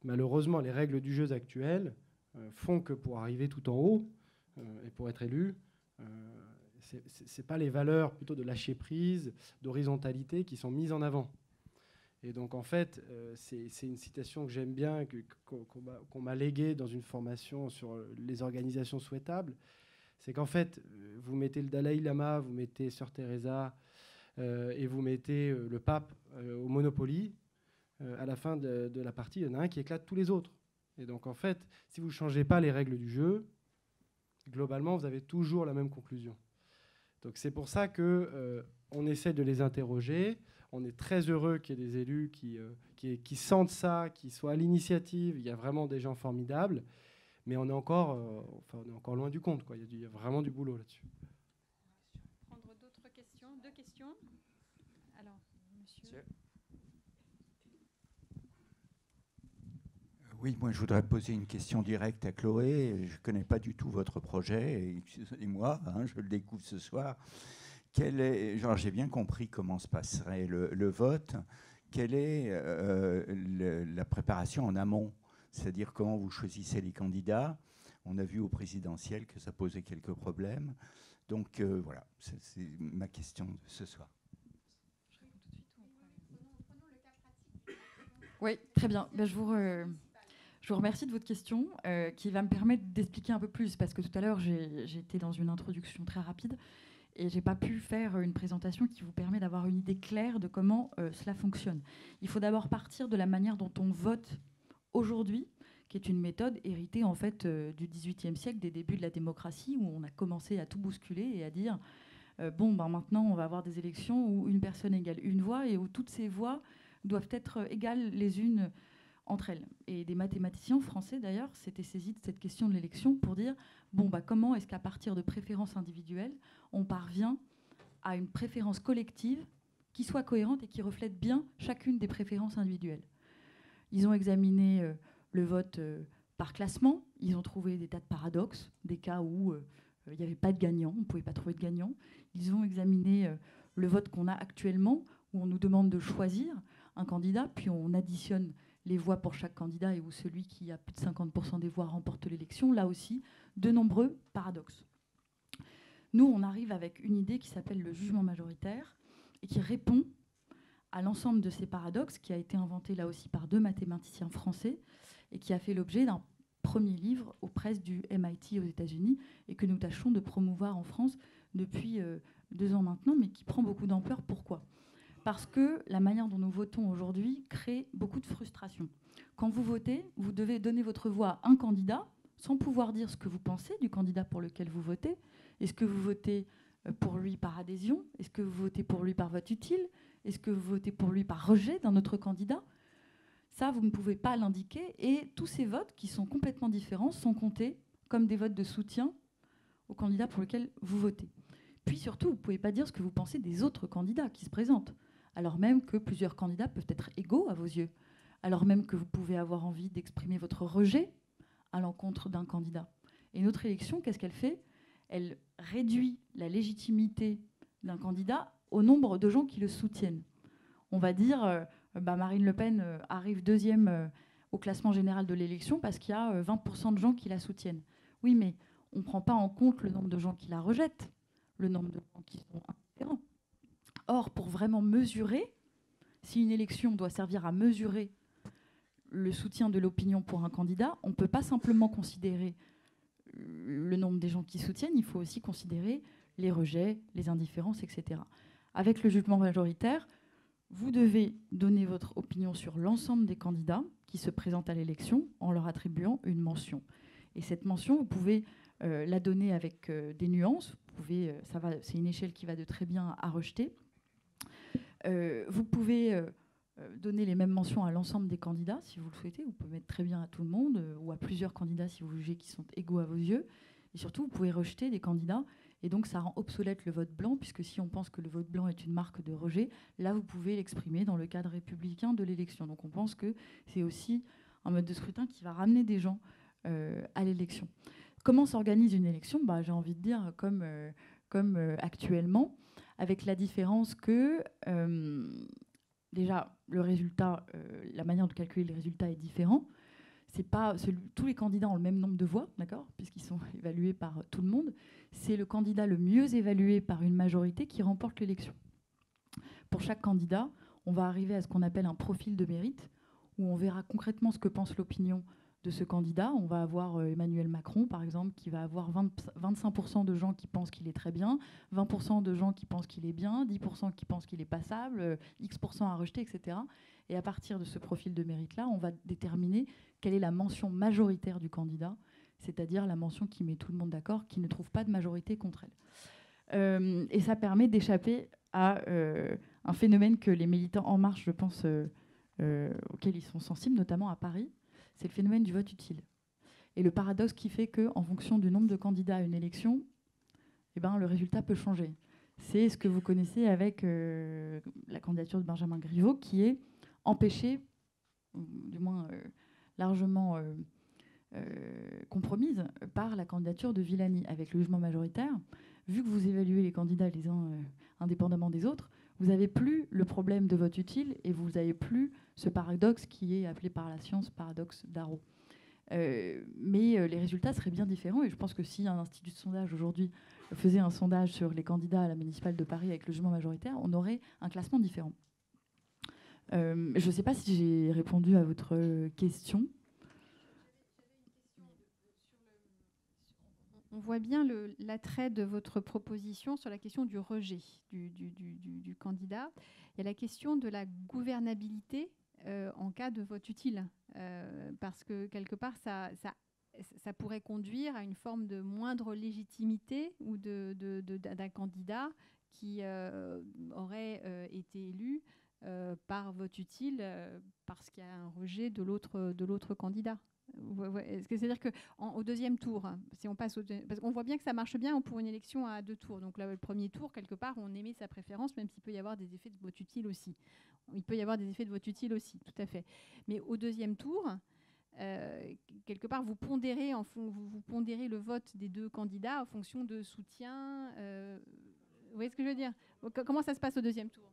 malheureusement, les règles du jeu actuelles font que pour arriver tout en haut et pour être élu, ce n'est pas les valeurs plutôt de lâcher prise, d'horizontalité qui sont mises en avant. Et donc, en fait, c'est une citation que j'aime bien, qu'on m'a léguée dans une formation sur les organisations souhaitables. C'est qu'en fait, vous mettez le Dalai Lama, vous mettez Sœur Teresa et vous mettez le pape au Monopoly. À la fin de la partie, il y en a un qui éclate tous les autres. Et donc, en fait, si vous ne changez pas les règles du jeu, globalement, vous avez toujours la même conclusion. Donc, c'est pour ça qu'on essaie de les interroger. On est très heureux qu'il y ait des élus qui sentent ça, qui soient à l'initiative. Il y a vraiment des gens formidables. Mais on est encore loin du compte, quoi. Il y a vraiment du boulot là-dessus. Prendre d'autres questions. 2 questions. Alors, monsieur. Oui, moi je voudrais poser une question directe à Chloé. Je ne connais pas du tout votre projet, et moi, je le découvre ce soir. J'ai bien compris comment se passerait le vote. Quelle est la préparation en amont ? C'est-à-dire comment vous choisissez les candidats. On a vu au présidentiel que ça posait quelques problèmes. Donc voilà, c'est ma question de ce soir. Oui, très bien. Ben, je vous remercie de votre question qui va me permettre d'expliquer un peu plus, parce que tout à l'heure, j'ai été dans une introduction très rapide et je n'ai pas pu faire une présentation qui vous permet d'avoir une idée claire de comment cela fonctionne. Il faut d'abord partir de la manière dont on vote aujourd'hui, qui est une méthode héritée en fait du XVIIIe siècle, des débuts de la démocratie, où on a commencé à tout bousculer et à dire maintenant on va avoir des élections où une personne égale une voix et où toutes ces voix doivent être égales les unes entre elles. Et des mathématiciens français d'ailleurs s'étaient saisis de cette question de l'élection pour dire comment est-ce qu'à partir de préférences individuelles on parvient à une préférence collective qui soit cohérente et qui reflète bien chacune des préférences individuelles. Ils ont examiné le vote par classement. Ils ont trouvé des tas de paradoxes, des cas où il n'y avait pas de gagnant, on ne pouvait pas trouver de gagnant. Ils ont examiné le vote qu'on a actuellement, où on nous demande de choisir un candidat, puis on additionne les voix pour chaque candidat et où celui qui a plus de 50% des voix remporte l'élection. Là aussi, de nombreux paradoxes. Nous, on arrive avec une idée qui s'appelle le jugement majoritaire et qui répond à l'ensemble de ces paradoxes, qui a été inventé là aussi par 2 mathématiciens français et qui a fait l'objet d'un premier livre aux presses du MIT aux États-Unis et que nous tâchons de promouvoir en France depuis 2 ans maintenant, mais qui prend beaucoup d'ampleur. Pourquoi ? Parce que la manière dont nous votons aujourd'hui crée beaucoup de frustration. Quand vous votez, vous devez donner votre voix à un candidat sans pouvoir dire ce que vous pensez du candidat pour lequel vous votez. Est-ce que vous votez pour lui par adhésion ? Est-ce que vous votez pour lui par vote utile ? Est-ce que vous votez pour lui par rejet d'un autre candidat ? Ça, vous ne pouvez pas l'indiquer. Et tous ces votes, qui sont complètement différents, sont comptés comme des votes de soutien au candidat pour lequel vous votez. Puis surtout, vous ne pouvez pas dire ce que vous pensez des autres candidats qui se présentent, alors même que plusieurs candidats peuvent être égaux à vos yeux, alors même que vous pouvez avoir envie d'exprimer votre rejet à l'encontre d'un candidat. Et notre élection, qu'est-ce qu'elle fait ? Elle réduit la légitimité d'un candidat au nombre de gens qui le soutiennent. On va dire, Marine Le Pen arrive 2e au classement général de l'élection parce qu'il y a 20% de gens qui la soutiennent. Oui, mais on ne prend pas en compte le nombre de gens qui la rejettent, le nombre de gens qui sont indifférents. Or, pour vraiment mesurer, si une élection doit servir à mesurer le soutien de l'opinion pour un candidat, on ne peut pas simplement considérer le nombre des gens qui soutiennent, il faut aussi considérer les rejets, les indifférences, etc. Avec le jugement majoritaire, vous devez donner votre opinion sur l'ensemble des candidats qui se présentent à l'élection en leur attribuant une mention. Et cette mention, vous pouvez la donner avec des nuances. C'est une échelle qui va de très bien à rejeter. Vous pouvez donner les mêmes mentions à l'ensemble des candidats si vous le souhaitez. Vous pouvez mettre très bien à tout le monde ou à plusieurs candidats si vous jugez qu'ils sont égaux à vos yeux. Et surtout, vous pouvez rejeter des candidats. Et donc, ça rend obsolète le vote blanc, puisque si on pense que le vote blanc est une marque de rejet, là, vous pouvez l'exprimer dans le cadre républicain de l'élection. Donc, on pense que c'est aussi un mode de scrutin qui va ramener des gens à l'élection. Comment s'organise une élection ? J'ai envie de dire comme actuellement, avec la différence que, déjà, le résultat, la manière de calculer le résultat est différent. tous les candidats ont le même nombre de voix, d'accord, puisqu'ils sont évalués par tout le monde. C'est le candidat le mieux évalué par une majorité qui remporte l'élection. Pour chaque candidat, on va arriver à ce qu'on appelle un profil de mérite, où on verra concrètement ce que pense l'opinion de ce candidat. On va avoir Emmanuel Macron, par exemple, qui va avoir 25% de gens qui pensent qu'il est très bien, 20% de gens qui pensent qu'il est bien, 10% qui pensent qu'il est passable, X% à rejeter, etc. Et à partir de ce profil de mérite-là, on va déterminer quelle est la mention majoritaire du candidat, c'est-à-dire la mention qui met tout le monde d'accord, qui ne trouve pas de majorité contre elle. Et ça permet d'échapper à un phénomène que les militants En Marche, je pense, auquel ils sont sensibles, notamment à Paris, c'est le phénomène du vote utile. Et le paradoxe qui fait qu'en fonction du nombre de candidats à une élection, eh ben, le résultat peut changer. C'est ce que vous connaissez avec la candidature de Benjamin Griveaux, qui est empêchée, du moins largement compromise, par la candidature de Villani. Avec le jugement majoritaire, vu que vous évaluez les candidats les uns indépendamment des autres, vous n'avez plus le problème de vote utile et vous n'avez plus ce paradoxe qui est appelé par la science paradoxe d'Arrow. Mais les résultats seraient bien différents et je pense que si un institut de sondage aujourd'hui faisait un sondage sur les candidats à la municipale de Paris avec le jugement majoritaire, on aurait un classement différent. Je ne sais pas si j'ai répondu à votre question. On voit bien l'attrait de votre proposition sur la question du rejet du candidat. Il y a la question de la gouvernabilité en cas de vote utile. Parce que quelque part, ça pourrait conduire à une forme de moindre légitimité ou d'un candidat qui aurait été élu par vote utile parce qu'il y a un rejet de l'autre candidat. Est-ce que c'est-à-dire qu'au deuxième tour, si on passe parce qu'on voit bien que ça marche bien pour une élection à 2 tours. Donc là, le premier tour, quelque part, on émet sa préférence, même s'il peut y avoir des effets de vote utile aussi. Il peut y avoir des effets de vote utile aussi, tout à fait. Mais au deuxième tour, quelque part, vous pondérez le vote des 2 candidats en fonction de soutien. Vous voyez ce que je veux dire? Comment ça se passe au deuxième tour?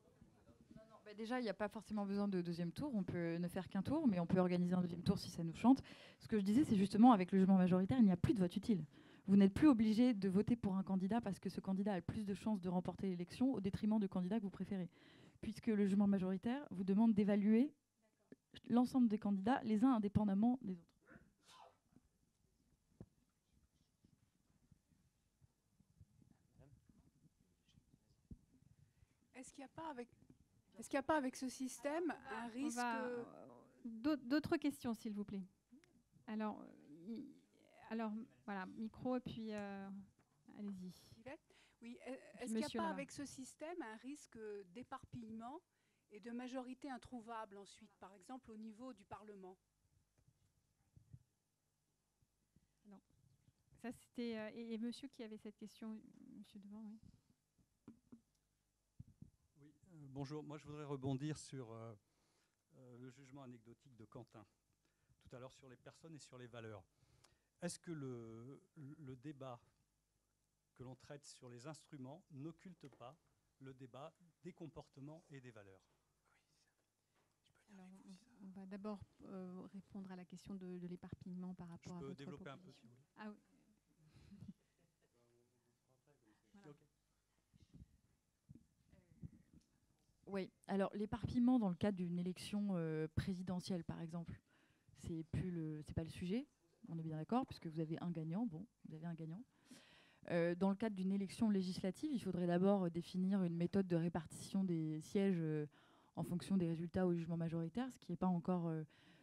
Déjà, il n'y a pas forcément besoin de deuxième tour. On peut ne faire qu'un tour, mais on peut organiser un deuxième tour si ça nous chante. Ce que je disais, c'est justement avec le jugement majoritaire, il n'y a plus de vote utile. Vous n'êtes plus obligé de voter pour un candidat parce que ce candidat a le plus de chances de remporter l'élection au détriment du candidat que vous préférez. Puisque le jugement majoritaire vous demande d'évaluer l'ensemble des candidats, les uns indépendamment des autres. Est-ce qu'il n'y a pas avec ce système un risque... D'autres questions, s'il vous plaît. Alors voilà, micro et puis allez-y. Oui, est-ce qu'il n'y a pas avec ce système un risque d'éparpillement et de majorité introuvable ensuite, par exemple au niveau du Parlement? Non. Ça, c'était... et monsieur qui avait cette question, monsieur devant, oui. Bonjour, moi je voudrais rebondir sur le jugement anecdotique de Quentin, tout à l'heure sur les personnes et sur les valeurs. Est-ce que le débat que l'on traite sur les instruments n'occulte pas le débat des comportements et des valeurs? Alors, on va d'abord répondre à la question de l'éparpillement par rapport à votre proposition. Je peux développer un peu si vous voulez. Ah oui. Oui, alors l'éparpillement dans le cadre d'une élection présidentielle, par exemple, c'est pas le sujet, on est bien d'accord, puisque vous avez un gagnant. Bon, vous avez un gagnant. Dans le cadre d'une élection législative, il faudrait d'abord définir une méthode de répartition des sièges en fonction des résultats au jugement majoritaire, ce qui n'est pas encore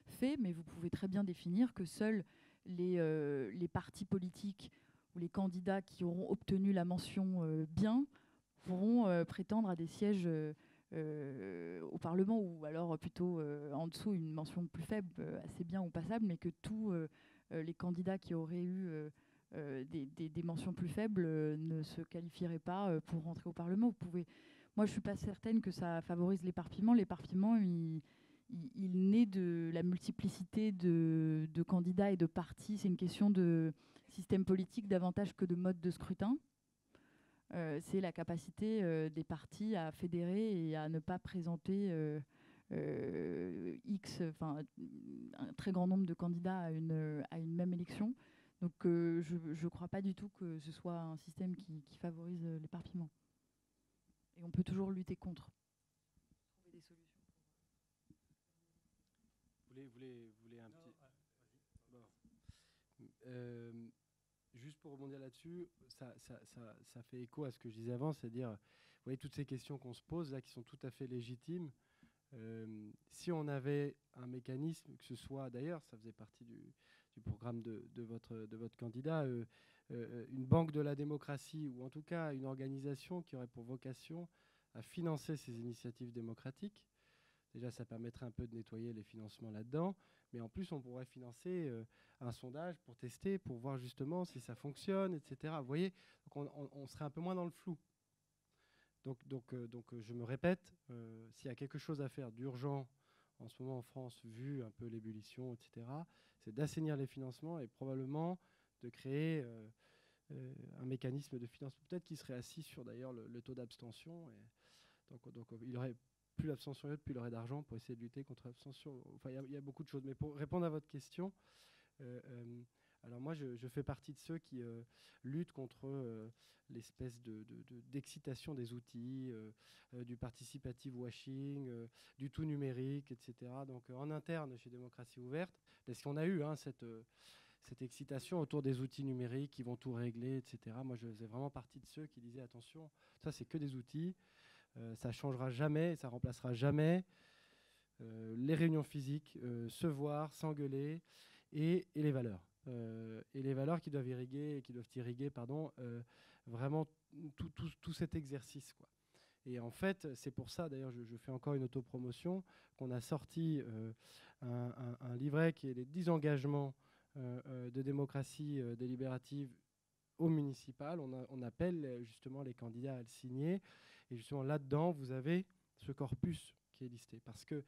fait, mais vous pouvez très bien définir que seuls les partis politiques ou les candidats qui auront obtenu la mention bien pourront prétendre à des sièges au Parlement, ou alors plutôt en dessous une mention plus faible, assez bien ou passable, mais que tous les candidats qui auraient eu des mentions plus faibles ne se qualifieraient pas pour rentrer au Parlement. Moi, je ne suis pas certaine que ça favorise l'éparpillement. L'éparpillement, il naît de la multiplicité de candidats et de partis. C'est une question de système politique davantage que de mode de scrutin. C'est la capacité des partis à fédérer et à ne pas présenter un très grand nombre de candidats à une même élection. Donc je ne crois pas du tout que ce soit un système qui favorise l'éparpillement. Et on peut toujours lutter contre. Trouver des solutions. Vous voulez un petit... Juste pour rebondir là-dessus, ça fait écho à ce que je disais avant, c'est-à-dire, vous voyez, toutes ces questions qu'on se pose là, qui sont tout à fait légitimes. Si on avait un mécanisme, que ce soit, d'ailleurs, ça faisait partie du programme de votre candidat, une banque de la démocratie, ou en tout cas une organisation qui aurait pour vocation à financer ces initiatives démocratiques. Déjà, ça permettrait un peu de nettoyer les financements là-dedans, mais en plus, on pourrait financer un sondage pour tester, pour voir justement si ça fonctionne, etc. Vous voyez, donc on serait un peu moins dans le flou. Donc je me répète, s'il y a quelque chose à faire d'urgent en ce moment en France, vu un peu l'ébullition, etc., c'est d'assainir les financements et probablement de créer un mécanisme de financement, peut-être qui serait assis sur d'ailleurs le taux d'abstention. Donc il y aurait plus l'abstention plus il aurait d'argent pour essayer de lutter contre l'abstention. Enfin, il y a beaucoup de choses. Mais pour répondre à votre question, alors moi, je fais partie de ceux qui luttent contre l'espèce d'excitation des outils, du participative washing, du tout numérique, etc. Donc en interne, chez Démocratie Ouverte, parce qu'on a eu cette excitation autour des outils numériques qui vont tout régler, etc. Moi, je faisais vraiment partie de ceux qui disaient, attention, ça, c'est que des outils. Ça ne changera jamais, ça ne remplacera jamais les réunions physiques, se voir, s'engueuler et les valeurs. Et les valeurs qui doivent irriguer vraiment tout cet exercice, quoi. Et en fait, c'est pour ça, d'ailleurs, je fais encore une autopromotion, qu'on a sorti un livret qui est les 10 engagements de démocratie délibérative au municipal. On appelle justement les candidats à le signer. Et justement, là-dedans, vous avez ce corpus qui est listé. Parce que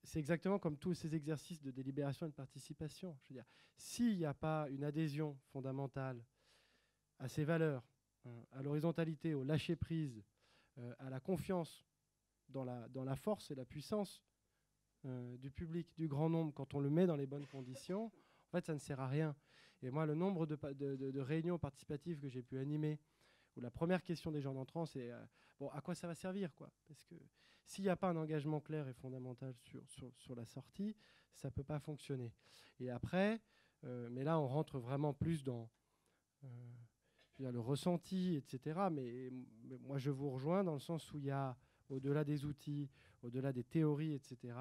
c'est exactement comme tous ces exercices de délibération et de participation. Je veux dire, s'il n'y a pas une adhésion fondamentale à ces valeurs, à l'horizontalité, au lâcher-prise, à la confiance dans la force et la puissance du public, du grand nombre, quand on le met dans les bonnes conditions, en fait, ça ne sert à rien. Et moi, le nombre de réunions participatives que j'ai pu animer, où la première question des gens d'entrant, c'est bon, à quoi ça va servir, quoi? Parce que s'il n'y a pas un engagement clair et fondamental sur la sortie, ça ne peut pas fonctionner. Et après, mais là, on rentre vraiment plus dans le ressenti, etc. Mais moi, je vous rejoins dans le sens où il y a, au-delà des outils, au-delà des théories, etc.,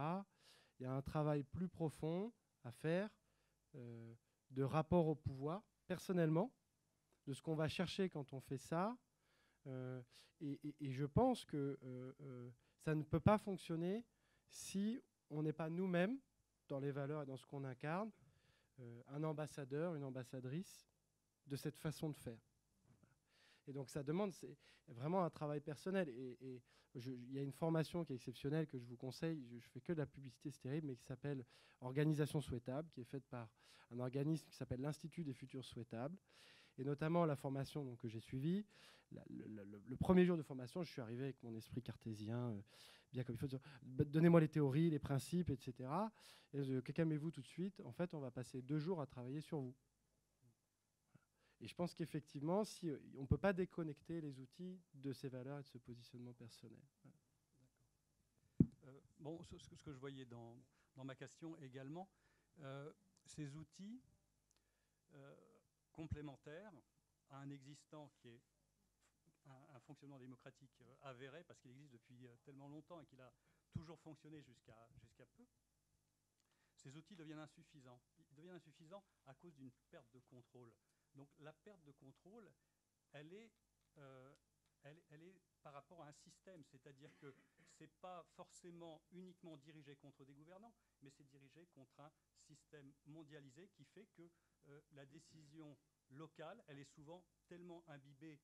il y a un travail plus profond à faire de rapport au pouvoir, personnellement, de ce qu'on va chercher quand on fait ça. Et je pense que ça ne peut pas fonctionner si on n'est pas nous-mêmes, dans les valeurs et dans ce qu'on incarne, un ambassadeur, une ambassadrice de cette façon de faire. Et donc ça demande vraiment un travail personnel. Et il y a une formation qui est exceptionnelle que je vous conseille, je fais que de la publicité, c'est terrible, mais qui s'appelle Organisation souhaitable, qui est faite par un organisme qui s'appelle l'Institut des futurs souhaitables. Et notamment la formation que j'ai suivie, le premier jour de formation, je suis arrivé avec mon esprit cartésien, bien comme il faut, donnez-moi les théories, les principes, etc. Et calmez-vous tout de suite, en fait on va passer 2 jours à travailler sur vous. Et je pense qu'effectivement, on ne peut pas déconnecter les outils de ces valeurs et de ce positionnement personnel. Bon, ce que je voyais dans ma question également, ces outils complémentaires à un existant qui est un fonctionnement démocratique avéré, parce qu'il existe depuis tellement longtemps et qu'il a toujours fonctionné jusqu'à peu, ces outils deviennent insuffisants. Ils deviennent insuffisants à cause d'une perte de contrôle. Donc la perte de contrôle, elle est par rapport à un système, c'est-à-dire que ce n'est pas forcément uniquement dirigé contre des gouvernants, mais c'est dirigé contre un système mondialisé qui fait que la décision locale, elle est souvent tellement imbibée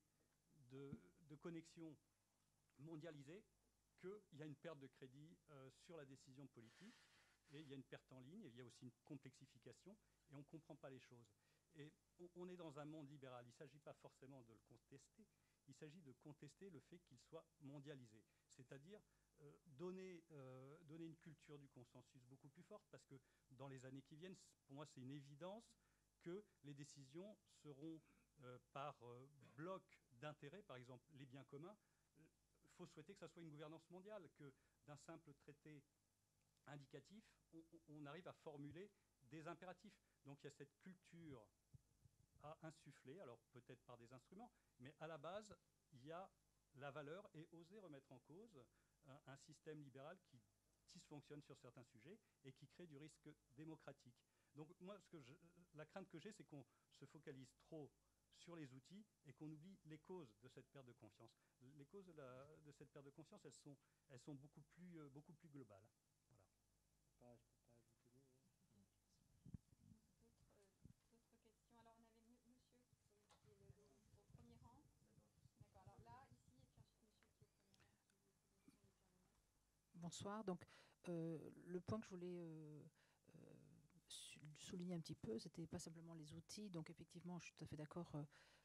de connexions mondialisées qu'il y a une perte de crédit sur la décision politique, et il y a une perte en ligne, et il y a aussi une complexification, et on ne comprend pas les choses. Et on est dans un monde libéral. Il ne s'agit pas forcément de le contester. Il s'agit de contester le fait qu'il soit mondialisé. c'est-à-dire donner une culture du consensus beaucoup plus forte, parce que dans les années qui viennent, pour moi, c'est une évidence que les décisions seront par bloc d'intérêts, par exemple les biens communs. Il faut souhaiter que ça soit une gouvernance mondiale, que d'un simple traité indicatif, on arrive à formuler des impératifs. Donc il y a cette culture à insuffler, alors peut-être par des instruments, mais à la base, il y a la valeur et oser remettre en cause un système libéral qui dysfonctionne sur certains sujets et qui crée du risque démocratique. Donc moi, la crainte que j'ai, c'est qu'on se focalise trop sur les outils et qu'on oublie les causes de cette perte de confiance. Les causes de cette perte de confiance, elles sont beaucoup plus globales. Voilà. D'autres questions? Alors on avait monsieur qui est au premier rang. D'accord, alors là, ici, et puis ensuite monsieur qui est au premier rang. Bonsoir. Donc, le point que je voulais souligner un petit peu, c'était pas simplement les outils. Donc, effectivement, je suis tout à fait d'accord.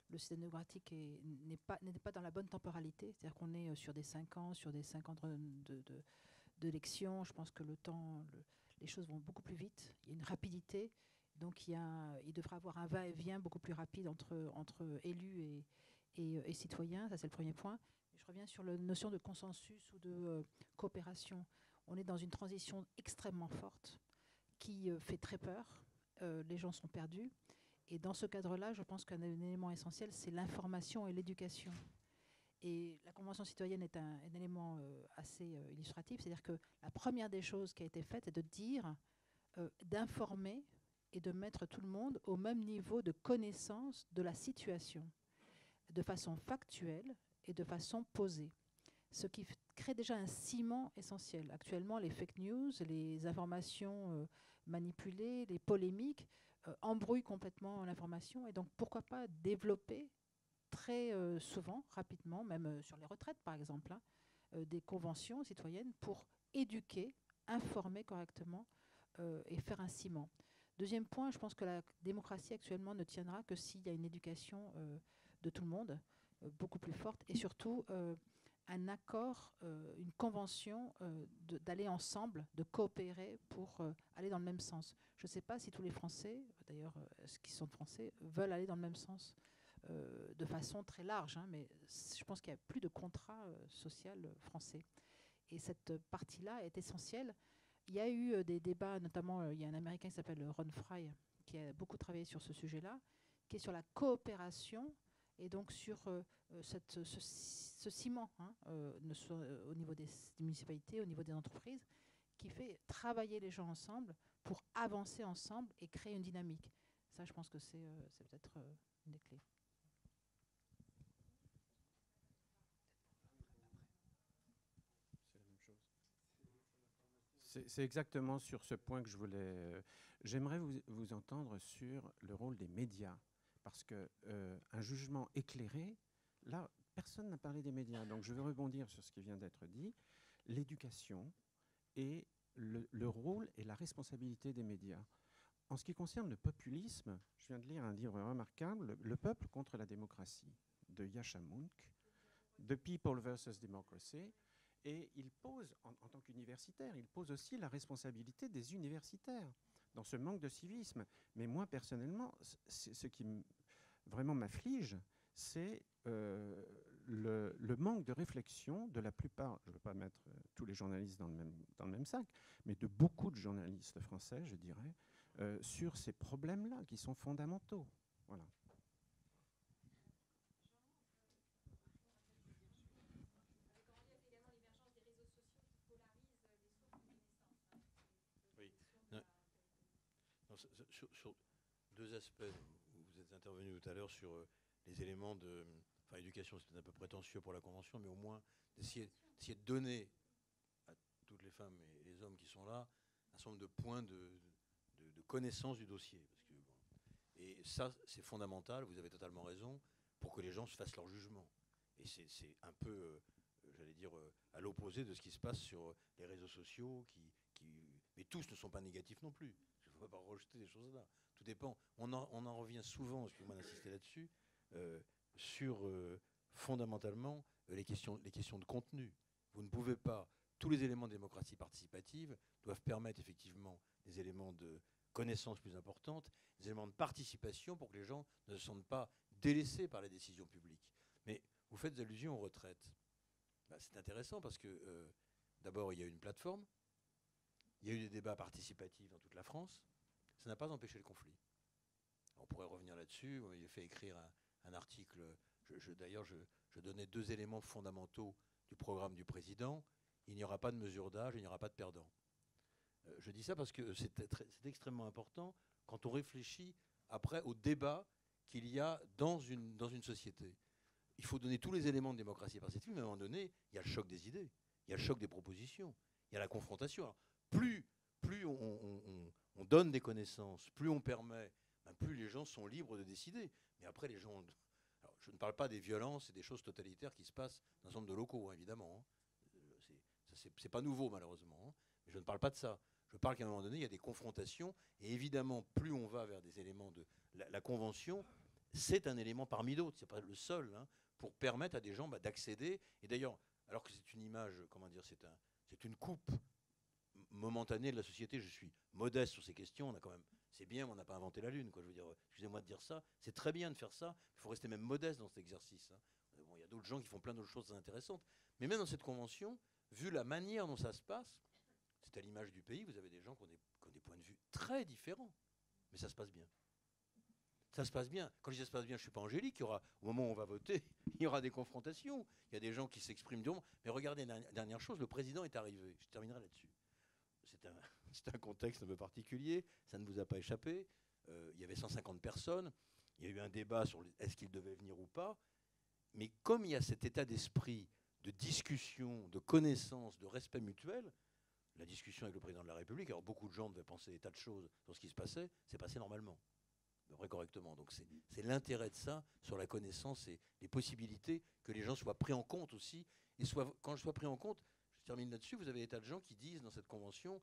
Le système démocratique n'est pas dans la bonne temporalité. C'est-à-dire qu'on est sur des 5 ans, sur des 5 ans d'élections. Je pense que les choses vont beaucoup plus vite. Il y a une rapidité. Donc, il devra y avoir un va-et-vient beaucoup plus rapide entre élus et citoyens. Ça, c'est le premier point. Je reviens sur la notion de consensus ou de coopération. On est dans une transition extrêmement forte qui fait très peur. Les gens sont perdus. Et dans ce cadre-là, je pense qu'un élément essentiel, c'est l'information et l'éducation. Et la Convention citoyenne est un élément assez illustratif. C'est-à-dire que la première des choses qui a été faite est de dire, d'informer et de mettre tout le monde au même niveau de connaissance de la situation, de façon factuelle et de façon posée. Ce qui crée déjà un ciment essentiel. Actuellement, les fake news, les informations manipulées, les polémiques embrouillent complètement l'information. Et donc, pourquoi pas développer très souvent, rapidement, même sur les retraites par exemple, des conventions citoyennes pour éduquer, informer correctement et faire un ciment. Deuxième point, je pense que la démocratie actuellement ne tiendra que s'il y a une éducation de tout le monde beaucoup plus forte et surtout un accord, une convention d'aller ensemble, de coopérer pour aller dans le même sens. Je ne sais pas si tous les Français, d'ailleurs ceux qui sont français, veulent aller dans le même sens de façon très large, mais je pense qu'il n'y a plus de contrat social français. Et cette partie-là est essentielle. Il y a eu des débats, notamment il y a un Américain qui s'appelle Ron Frey, qui a beaucoup travaillé sur ce sujet-là, qui est sur la coopération et donc sur ce ciment au niveau des municipalités, au niveau des entreprises, qui fait travailler les gens ensemble pour avancer ensemble et créer une dynamique. Ça, je pense que c'est peut-être une des clés. C'est exactement sur ce point que je voulais... J'aimerais vous entendre sur le rôle des médias, parce qu'un jugement éclairé, là, personne n'a parlé des médias, donc je veux rebondir sur ce qui vient d'être dit, l'éducation et le rôle et la responsabilité des médias. En ce qui concerne le populisme, je viens de lire un livre remarquable, Le peuple contre la démocratie, de Yascha Mounk, The People versus Democracy. Et il pose, en tant qu'universitaire, il pose aussi la responsabilité des universitaires dans ce manque de civisme. Mais moi, personnellement, ce qui vraiment m'afflige, c'est le manque de réflexion de la plupart, je ne veux pas mettre tous les journalistes dans le même sac, mais de beaucoup de journalistes français, je dirais, sur ces problèmes-là qui sont fondamentaux. Voilà. Sur deux aspects, vous êtes intervenu tout à l'heure sur les éléments de... Enfin, éducation, c'est un peu prétentieux pour la Convention, mais au moins d'essayer de donner à toutes les femmes et les hommes qui sont là un certain nombre de points de connaissance du dossier. Parce que, bon, et ça, c'est fondamental, vous avez totalement raison, pour que les gens se fassent leur jugement. Et c'est un peu, j'allais dire, à l'opposé de ce qui se passe sur les réseaux sociaux, mais tous ne sont pas négatifs non plus. Il ne faut pas rejeter des choses là. Tout dépend. On en revient souvent, excusez-moi d'insister là-dessus, sur fondamentalement les questions de contenu. Vous ne pouvez pas. Tous les éléments de démocratie participative doivent permettre effectivement des éléments de connaissance plus importantes, des éléments de participation pour que les gens ne se sentent pas délaissés par les décisions publiques. Mais vous faites allusion aux retraites. C'est intéressant parce que d'abord, il y a une plateforme, il y a eu des débats participatifs dans toute la France, ça n'a pas empêché le conflit. On pourrait revenir là-dessus, il a fait écrire un article, d'ailleurs je donnais 2 éléments fondamentaux du programme du président, il n'y aura pas de mesure d'âge, il n'y aura pas de perdant. Je dis ça parce que c'est extrêmement important quand on réfléchit après au débat qu'il y a dans une société. Il faut donner tous les éléments de démocratie participative, mais à un moment donné, il y a le choc des idées, il y a le choc des propositions, il y a la confrontation. Alors, plus on donne des connaissances, plus on permet, plus les gens sont libres de décider. Mais après, les gens... Alors, je ne parle pas des violences et des choses totalitaires qui se passent dans un certain nombre de locaux, hein, évidemment. C'est pas nouveau, malheureusement. Hein, mais je ne parle pas de ça. Je parle qu'à un moment donné, il y a des confrontations. Et évidemment, plus on va vers des éléments de... La convention, c'est un élément parmi d'autres. Ce n'est pas le seul, hein, pour permettre à des gens d'accéder. Et d'ailleurs, alors que c'est une image, comment dire, c'est une coupe momentanée de la société. Je suis modeste sur ces questions. On a quand même... C'est bien, mais on n'a pas inventé la Lune, quoi. Je veux dire, excusez-moi de dire ça. C'est très bien de faire ça. Il faut rester même modeste dans cet exercice. Hein. Bon, il y a d'autres gens qui font plein d'autres choses intéressantes. Mais même dans cette convention, vu la manière dont ça se passe, c'est à l'image du pays, vous avez des gens qui ont des points de vue très différents. Mais ça se passe bien. Ça se passe bien. Quand je dis ça se passe bien, je ne suis pas angélique. Au moment où on va voter, il y aura des confrontations. Il y a des gens qui s'expriment durement. Mais regardez, dernière chose, le président est arrivé. Je terminerai là-dessus. C'est un contexte un peu particulier. Ça ne vous a pas échappé. Il y avait 150 personnes. Il y a eu un débat sur est-ce qu'il devait venir ou pas. Mais comme il y a cet état d'esprit de discussion, de connaissance, de respect mutuel, la discussion avec le président de la République, alors beaucoup de gens devaient penser des tas de choses sur ce qui se passait, c'est passé normalement, très correctement. Donc c'est l'intérêt de ça sur la connaissance et les possibilités que les gens soient pris en compte aussi. Et quand je sois pris en compte, je termine là-dessus, vous avez des tas de gens qui disent dans cette convention,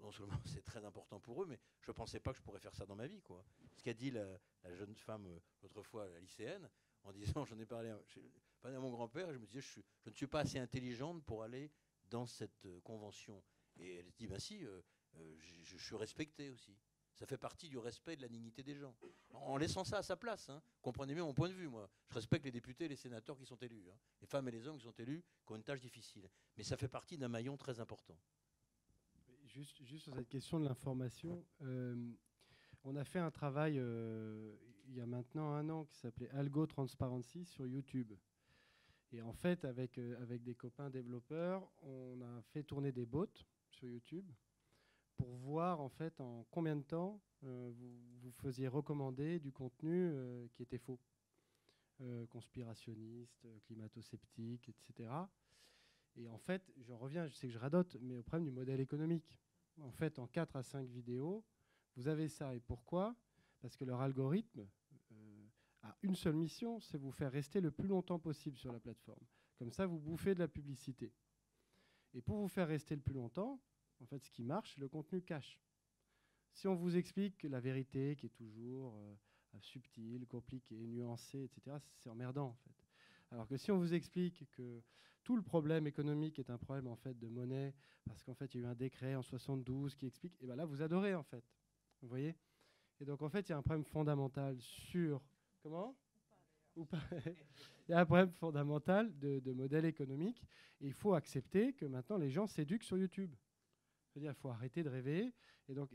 non seulement c'est très important pour eux, mais je ne pensais pas que je pourrais faire ça dans ma vie, quoi. Ce qu'a dit la jeune femme l'autre fois, la lycéenne, en disant, j'en ai parlé à mon grand-père, et je me disais, je ne suis pas assez intelligente pour aller dans cette convention. Et elle dit, ben si, je suis respectée aussi. Ça fait partie du respect de la dignité des gens. En laissant ça à sa place, hein. Comprenez bien mon point de vue, moi. Je respecte les députés et les sénateurs qui sont élus, hein. Les femmes et les hommes qui sont élus, qui ont une tâche difficile. Mais ça fait partie d'un maillon très important. Juste sur cette question de l'information, on a fait un travail il y a maintenant 1 an qui s'appelait Algo Transparency sur YouTube. Et en fait, avec des copains développeurs, on a fait tourner des bots sur YouTube pour voir en fait en combien de temps vous faisiez recommander du contenu qui était faux, conspirationniste, climato-sceptique, etc. Et en fait, j'en reviens, je sais que je radote, mais au problème du modèle économique. En fait, en 4 à 5 vidéos, vous avez ça. Et pourquoi ? Parce que leur algorithme a une seule mission, c'est vous faire rester le plus longtemps possible sur la plateforme. Comme ça, vous bouffez de la publicité. Et pour vous faire rester le plus longtemps, en fait, ce qui marche, c'est le contenu cache. Si on vous explique la vérité, qui est toujours subtile, compliquée, nuancée, etc., c'est emmerdant, en fait. Alors que si on vous explique que tout le problème économique est un problème en fait de monnaie, parce qu'en fait il y a eu un décret en 72 qui explique, et bien là vous adorez en fait, vous voyez. Et donc en fait il y a un problème fondamental sur comment ou pas. Il y a un problème fondamental de modèle économique, et il faut accepter que maintenant les gens s'éduquent sur YouTube. C'est-à-dire il faut arrêter de rêver, et donc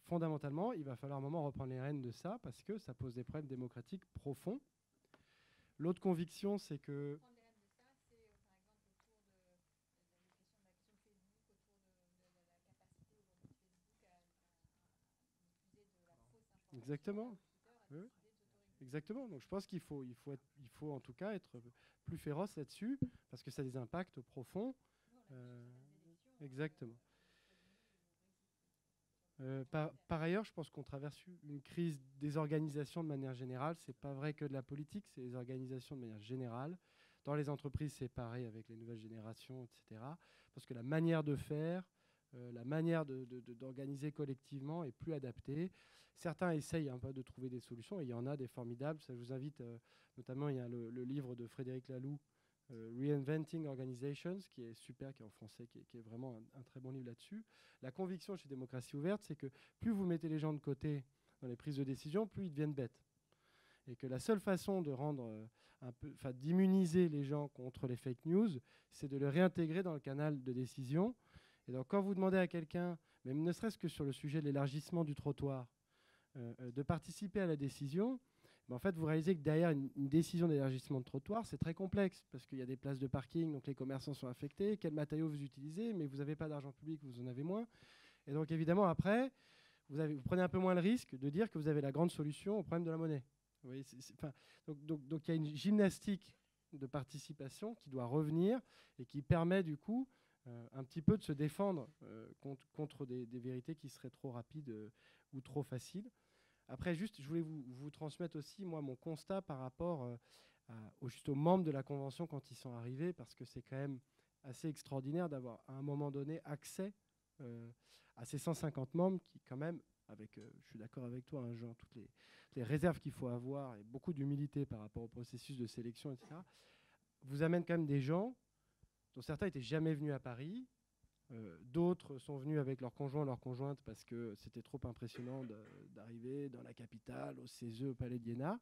fondamentalement il va falloir un moment reprendre les rênes de ça, parce que ça pose des problèmes démocratiques profonds. L'autre conviction, c'est que... Exactement. Oui. Exactement. Donc je pense qu'il faut en tout cas être plus féroce là-dessus, parce que ça a des impacts profonds. Exactement. Par ailleurs, je pense qu'on traverse une crise des organisations de manière générale. Ce n'est pas vrai que de la politique, c'est les organisations de manière générale. Dans les entreprises, c'est pareil avec les nouvelles générations, etc. Parce que la manière de faire, la manière d'organiser collectivement est plus adaptée. Certains essayent un peu de trouver des solutions, et il y en a des formidables. Ça, je vous invite, notamment, il y a le livre de Frédéric Laloux Reinventing Organizations, qui est super, qui est en français, qui est vraiment un très bon livre là-dessus. La conviction chez Démocratie Ouverte, c'est que plus vous mettez les gens de côté dans les prises de décision, plus ils deviennent bêtes. Et que la seule façon de rendre d'immuniser les gens contre les fake news, c'est de les réintégrer dans le canal de décision. Et donc, quand vous demandez à quelqu'un, même ne serait-ce que sur le sujet de l'élargissement du trottoir, de participer à la décision, en fait, vous réalisez que derrière une décision d'élargissement de trottoir, c'est très complexe, parce qu'il y a des places de parking, donc les commerçants sont affectés, quels matériaux vous utilisez, mais vous n'avez pas d'argent public, vous en avez moins. Et donc, évidemment, après, vous prenez un peu moins le risque de dire que vous avez la grande solution au problème de la monnaie. Vous voyez, donc il y a une gymnastique de participation qui doit revenir et qui permet du coup un petit peu de se défendre contre des vérités qui seraient trop rapides ou trop faciles. Après, juste, je voulais vous transmettre aussi, moi, mon constat par rapport juste aux membres de la Convention quand ils sont arrivés, parce que c'est quand même assez extraordinaire d'avoir, à un moment donné, accès à ces 150 membres qui, quand même, je suis d'accord avec toi, hein, Jean, toutes les réserves qu'il faut avoir et beaucoup d'humilité par rapport au processus de sélection, etc., vous amènent quand même des gens dont certains n'étaient jamais venus à Paris, d'autres sont venus avec leur conjoint, leur conjointe, parce que c'était trop impressionnant d'arriver dans la capitale, au CESE, au Palais d'Iéna.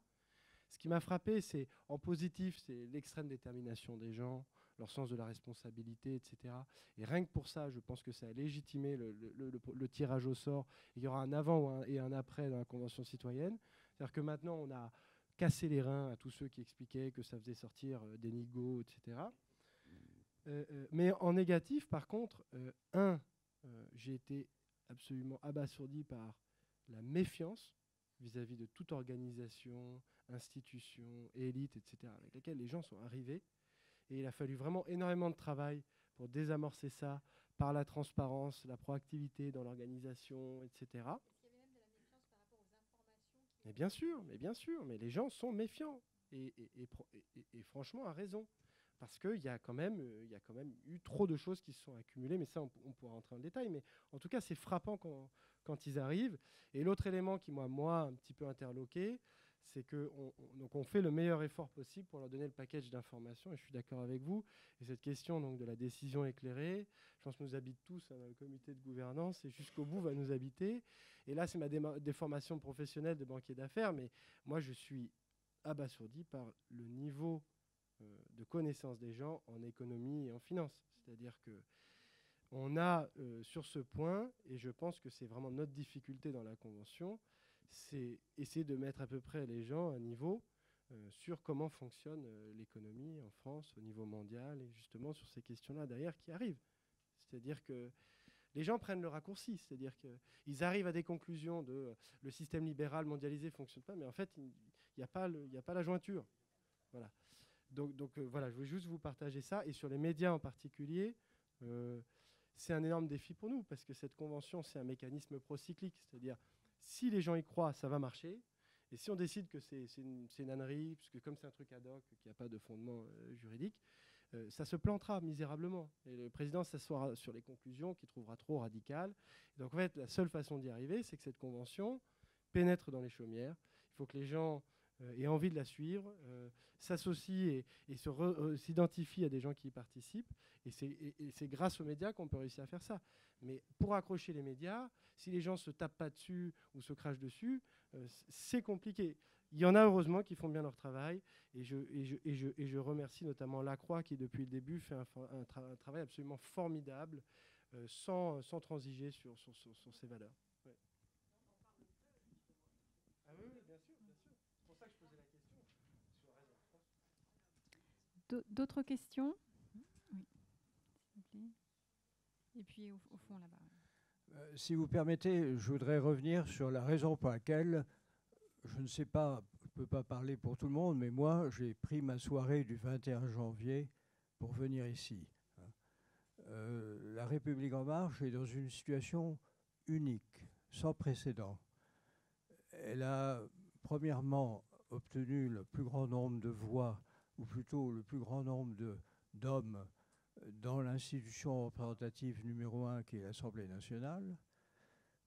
Ce qui m'a frappé, c'est en positif, c'est l'extrême détermination des gens, leur sens de la responsabilité, etc. Et rien que pour ça, je pense que ça a légitimé le tirage au sort. Il y aura un avant et un après dans la Convention citoyenne. C'est-à-dire que maintenant, on a cassé les reins à tous ceux qui expliquaient que ça faisait sortir des nigauds, etc. Mais en négatif, par contre, j'ai été absolument abasourdi par la méfiance vis-à-vis de toute organisation, institution, élite, etc., avec laquelle les gens sont arrivés. Et il a fallu vraiment énormément de travail pour désamorcer ça par la transparence, la proactivité dans l'organisation, etc. Est-ce qu'il y avait même de la méfiance par rapport aux informations mais bien sûr, mais les gens sont méfiants. Et franchement, à raison. Parce qu'il y a quand même eu trop de choses qui se sont accumulées, mais ça, on pourra rentrer dans le détail. Mais en tout cas, c'est frappant quand ils arrivent. Et l'autre élément qui m'a, moi, un petit peu interloqué, c'est qu'on fait le meilleur effort possible pour leur donner le package d'informations. Et je suis d'accord avec vous. Et cette question donc, de la décision éclairée, je pense que nous habite tous dans le comité de gouvernance et jusqu'au bout va nous habiter. Et là, c'est ma déformation professionnelle de banquier d'affaires. Mais moi, je suis abasourdi par le niveau de connaissance des gens en économie et en finance. C'est-à-dire qu'on a sur ce point, et je pense que c'est vraiment notre difficulté dans la Convention, c'est essayer de mettre à peu près les gens à niveau sur comment fonctionne l'économie en France, au niveau mondial, et justement sur ces questions-là derrière qui arrivent. C'est-à-dire que les gens prennent le raccourci, c'est-à-dire qu'ils arrivent à des conclusions de le système libéral mondialisé ne fonctionne pas, mais en fait, il n'y a pas la jointure. Voilà. Donc voilà, je voulais juste vous partager ça. Et sur les médias en particulier, c'est un énorme défi pour nous, parce que cette convention, c'est un mécanisme procyclique. C'est-à-dire, si les gens y croient, ça va marcher. Et si on décide que c'est une ânerie, parce que comme c'est un truc ad hoc, qu'il n'y a pas de fondement juridique, ça se plantera misérablement. Et le président s'assoira sur les conclusions qu'il trouvera trop radicales. Et donc en fait, la seule façon d'y arriver, c'est que cette convention pénètre dans les chaumières. Il faut que les gens aient envie de la suivre, s'associent et s'identifient à des gens qui y participent. Et c'est grâce aux médias qu'on peut réussir à faire ça. Mais pour accrocher les médias, si les gens se tapent pas dessus ou se crachent dessus, c'est compliqué. Il y en a heureusement qui font bien leur travail. Et je remercie notamment Lacroix qui, depuis le début, fait un travail absolument formidable, sans transiger sur ses valeurs. Ouais. Ah oui, bien sûr. C'est pour ça que je posais la question. Sur la raison. D'autres questions? Oui. Et puis au fond là-bas. Si vous permettez, je voudrais revenir sur la raison pour laquelle, je ne sais pas, je ne peux pas parler pour tout le monde, mais moi, j'ai pris ma soirée du 21 janvier pour venir ici. La République en marche est dans une situation unique, sans précédent. Elle a, premièrement, obtenu le plus grand nombre de voix, ou plutôt le plus grand nombre d'hommes dans l'institution représentative numéro 1 qui est l'Assemblée nationale.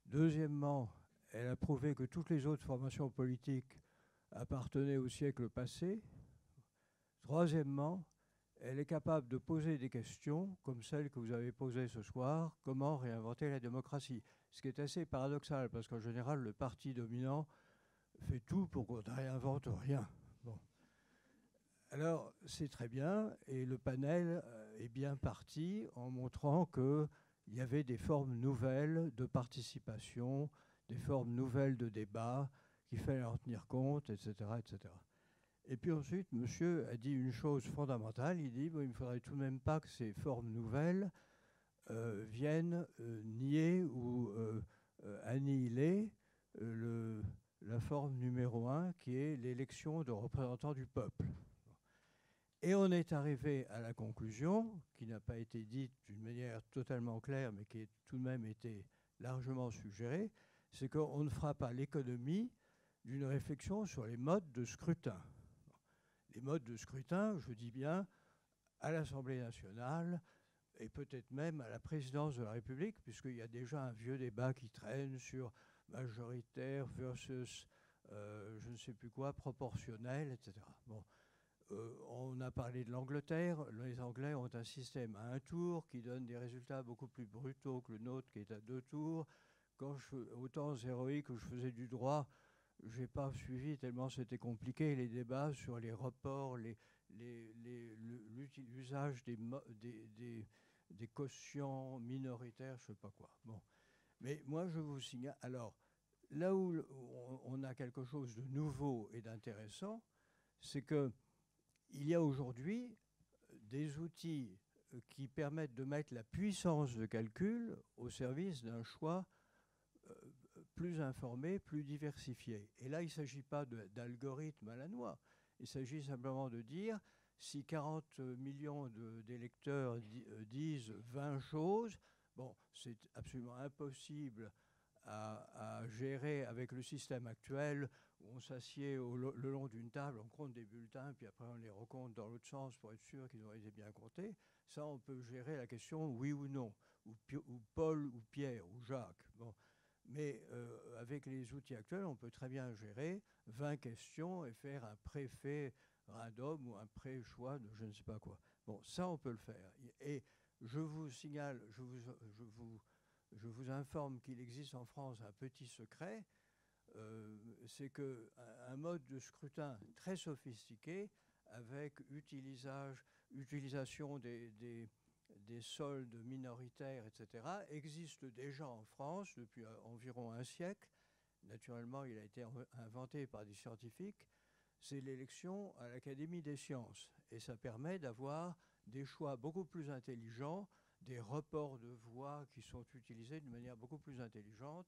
Deuxièmement, elle a prouvé que toutes les autres formations politiques appartenaient au siècle passé. Troisièmement, elle est capable de poser des questions comme celles que vous avez posées ce soir. Comment réinventer la démocratie? Ce qui est assez paradoxal, parce qu'en général, le parti dominant fait tout pour qu'on ne réinvente rien. Bon. Alors, c'est très bien, et le panel est bien parti en montrant qu'il y avait des formes nouvelles de participation, des formes nouvelles de débat, qu'il fallait en tenir compte, etc., etc. Et puis ensuite, monsieur a dit une chose fondamentale, il dit, bon, il ne faudrait tout de même pas que ces formes nouvelles viennent nier ou annihiler la forme numéro 1, qui est l'élection de représentants du peuple. Et on est arrivé à la conclusion, qui n'a pas été dite d'une manière totalement claire, mais qui a tout de même été largement suggérée, c'est qu'on ne fera pas l'économie d'une réflexion sur les modes de scrutin. Les modes de scrutin, je dis bien, à l'Assemblée nationale et peut-être même à la présidence de la République, puisqu'il y a déjà un vieux débat qui traîne sur majoritaire versus je ne sais plus quoi, proportionnel, etc. Bon. On a parlé de l'Angleterre. Les Anglais ont un système à un tour qui donne des résultats beaucoup plus brutaux que le nôtre qui est à 2 tours. Quand au temps héroïque où je faisais du droit, je n'ai pas suivi tellement c'était compliqué les débats sur les reports, l'usage des quotients minoritaires, je ne sais pas quoi. Bon. Mais moi, je vous signale. Alors, là où on a quelque chose de nouveau et d'intéressant, c'est qu'il y a aujourd'hui des outils qui permettent de mettre la puissance de calcul au service d'un choix plus informé, plus diversifié. Et là, il ne s'agit pas d'algorithmes à la noix. Il s'agit simplement de dire si 40 millions d'électeurs disent 20 choses, bon, c'est absolument impossible à gérer avec le système actuel où on s'assied le long d'une table, on compte des bulletins, puis après on les recompte dans l'autre sens pour être sûr qu'ils ont été bien comptés. Ça, on peut gérer la question oui ou non, ou Paul ou Pierre ou Jacques. Bon. Mais avec les outils actuels, on peut très bien gérer 20 questions et faire un préfet random ou un pré-choix de je ne sais pas quoi. Bon, ça, on peut le faire. Et je vous signale, je vous informe qu'il existe en France un petit secret, c'est qu'un mode de scrutin très sophistiqué, avec utilisation des soldes minoritaires, etc., existe déjà en France depuis environ un siècle. Naturellement, il a été inventé par des scientifiques. C'est l'élection à l'Académie des sciences. Et ça permet d'avoir des choix beaucoup plus intelligents, des reports de voix qui sont utilisés d'une manière beaucoup plus intelligente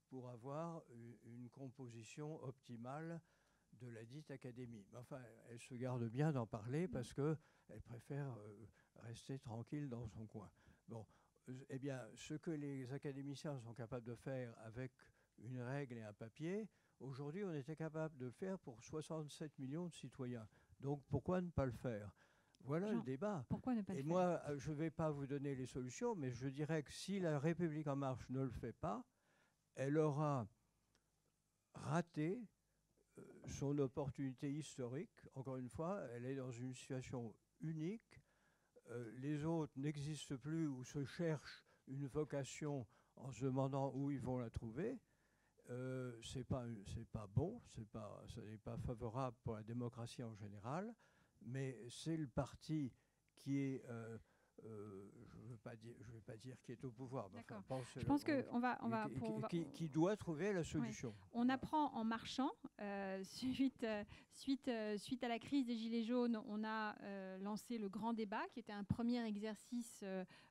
pour avoir une composition optimale de la dite académie. Mais enfin, elle se garde bien d'en parler parce qu'elle préfère rester tranquille dans son coin. Bon, eh bien, ce que les académiciens sont capables de faire avec une règle et un papier, aujourd'hui, on était capable de le faire pour 67 millions de citoyens. Donc, pourquoi ne pas le faire ? Voilà le débat. Pourquoi ne pas le faire ? Et moi, je ne vais pas vous donner les solutions, mais je dirais que si la République En Marche ne le fait pas, elle aura raté son opportunité historique. Encore une fois, elle est dans une situation unique. Les autres n'existent plus ou se cherchent une vocation en se demandant où ils vont la trouver. C'est pas bon, ça n'est pas favorable pour la démocratie en général, mais c'est le parti qui est je ne vais pas dire qui est au pouvoir. D'accord. Je pense qui doit trouver la solution. Oui. On apprend en marchant. Suite à la crise des Gilets jaunes, on a lancé le grand débat, qui était un premier exercice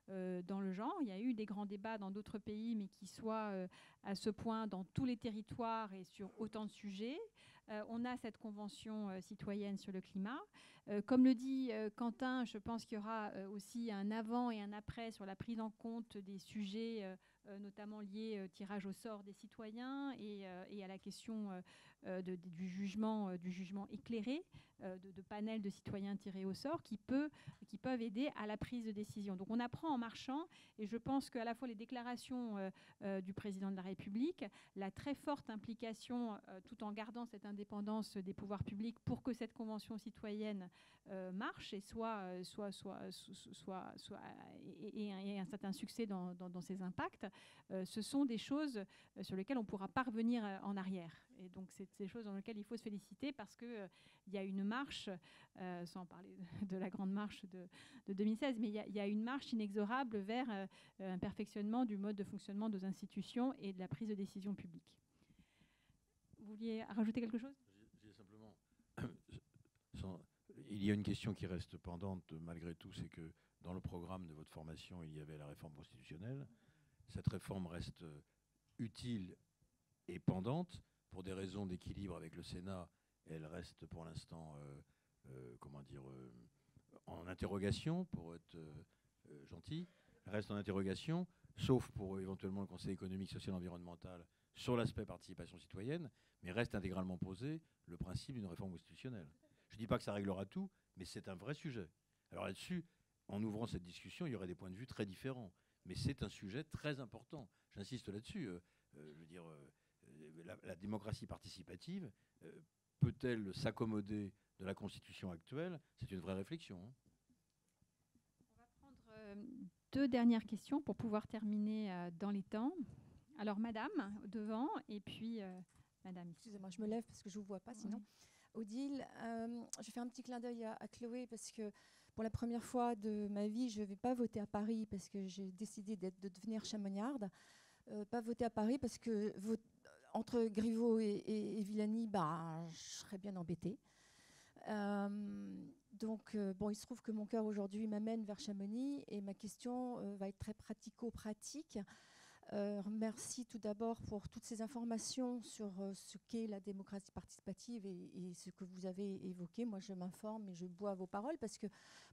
dans le genre. Il y a eu des grands débats dans d'autres pays, mais qui soient à ce point dans tous les territoires et sur autant de sujets. On a cette convention citoyenne sur le climat. Comme le dit Quentin, je pense qu'il y aura aussi un avant et un après sur la prise en compte des sujets, notamment liés au tirage au sort des citoyens et à la question du jugement éclairé, de panels de citoyens tirés au sort qui peuvent aider à la prise de décision. Donc on apprend en marchant, et je pense qu'à la fois les déclarations du président de la République, la très forte implication, tout en gardant cette indépendance des pouvoirs publics pour que cette convention citoyenne marche et ait un certain succès dans ses impacts, ce sont des choses sur lesquelles on ne pourra pas revenir en arrière. Et donc, c'est des choses dans lesquelles il faut se féliciter parce qu'il y a une marche, sans parler de la grande marche de 2016, mais il y a une marche inexorable vers un perfectionnement du mode de fonctionnement de nos institutions et de la prise de décision publique. Vous vouliez rajouter quelque chose ? Simplement, il y a une question qui reste pendante malgré tout, c'est que dans le programme de votre formation, il y avait la réforme constitutionnelle. Cette réforme reste utile et pendante. Pour des raisons d'équilibre avec le Sénat, elle reste pour l'instant, en interrogation, pour être gentil. Elle reste en interrogation, sauf pour éventuellement le Conseil économique, social et environnemental sur l'aspect participation citoyenne, mais reste intégralement posé le principe d'une réforme constitutionnelle. Je ne dis pas que ça réglera tout, mais c'est un vrai sujet. Alors là-dessus, en ouvrant cette discussion, il y aurait des points de vue très différents. Mais c'est un sujet très important. J'insiste là-dessus. Je veux dire, la démocratie participative, peut-elle s'accommoder de la Constitution actuelle ? C'est une vraie réflexion. On va prendre 2 dernières questions pour pouvoir terminer dans les temps. Alors, madame, devant, et puis madame. Excusez-moi, je me lève parce que je ne vous vois pas sinon. Odile, je fais un petit clin d'œil à Chloé parce que pour la première fois de ma vie, je ne vais pas voter à Paris parce que j'ai décidé de devenir chamonniarde. Pas voter à Paris parce que entre Griveaux et Villani, je serais bien embêtée. Donc, il se trouve que mon cœur aujourd'hui m'amène vers Chamonix et ma question va être très pratico-pratique. Merci tout d'abord pour toutes ces informations sur ce qu'est la démocratie participative et ce que vous avez évoqué. Moi, je m'informe et je bois vos paroles parce que